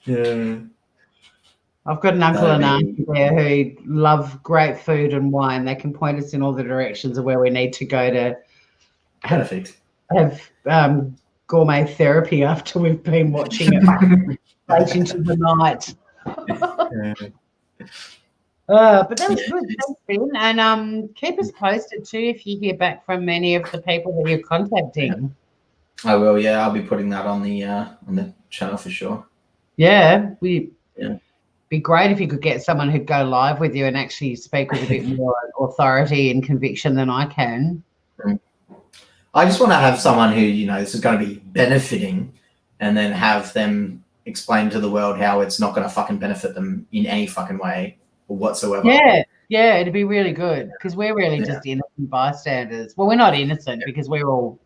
Yeah. I've got an uncle and auntie there who love great food and wine. They can point us in all the directions of where we need to go to have gourmet therapy after we've been watching it late into the night. But that was good. Thanks, Ben. And keep us posted too if you hear back from many of the people that you're contacting. I will. Yeah, I'll be putting that on the channel for sure. Yeah, be great if you could get someone who'd go live with you and actually speak with a bit more authority and conviction than I can. I just want to have someone who, this is going to be benefiting, and then have them explain to the world how it's not going to fucking benefit them in any fucking way or whatsoever. Yeah, it'd be really good, because we're really just innocent bystanders. Well, we're not innocent because we're all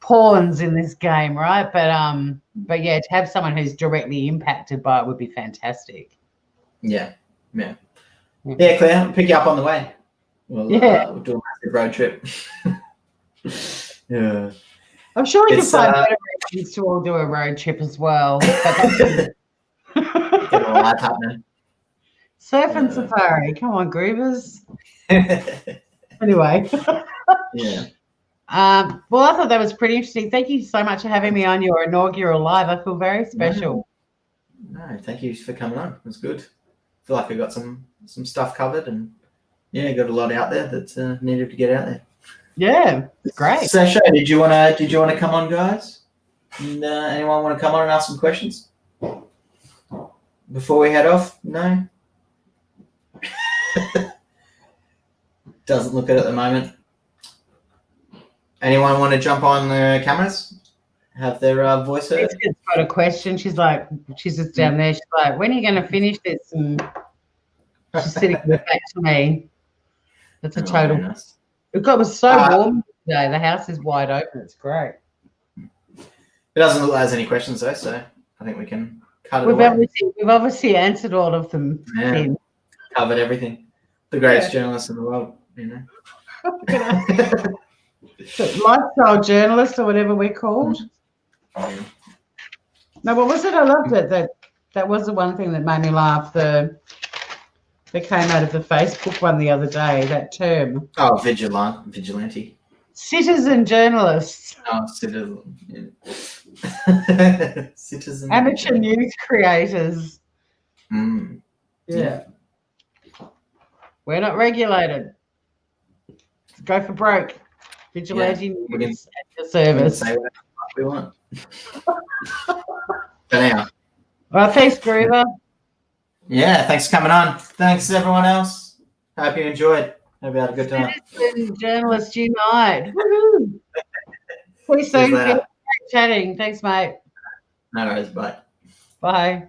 pawns in this game, right? But yeah, to have someone who's directly impacted by it would be fantastic. Yeah, Claire, I'll pick you up on the way. We'll do a massive road trip. Yeah, I'm sure we can find better reasons to all do a road trip as well. Get all that happening. Surf and safari, come on, groovers. Anyway. Yeah. Well, I thought that was pretty interesting. Thank you so much for having me on your inaugural live. I feel very special. No, thank you for coming on. It was good. I feel like I got some stuff covered, and got a lot out there that needed to get out there. Yeah, great. Sasha, did you want to come on, guys? And anyone want to come on and ask some questions before we head off? No. Doesn't look it at the moment. Anyone want to jump on the cameras? Have their voice heard? Jessica's got a question. She's just down there. She's like, when are you going to finish this? And she's sitting back to me. That's a total. Nice. It was so warm today. The house is wide open. It's great. It doesn't look like there's any questions though, so I think we can cut it away. We've obviously answered all of them. Yeah, covered everything. The greatest journalist in the world, Lifestyle journalist or whatever we're called. No, what was it? I loved it. That was the one thing that made me laugh. That came out of the Facebook one the other day, that term. Oh, vigilante. Citizen journalists. Oh, citizen. Yeah. Citizen. Amateur news creators. Yeah. We're not regulated. Go for broke. Vigilante news at your service. Say what we want. But anyhow. Well, thanks, Groover. Yeah, thanks for coming on. Thanks, everyone else. Hope you enjoyed. Hope you had a good time. Citizen Journalists Unite. Woohoo! See you soon. Great chatting. Thanks, mate. No worries. Bye. Bye.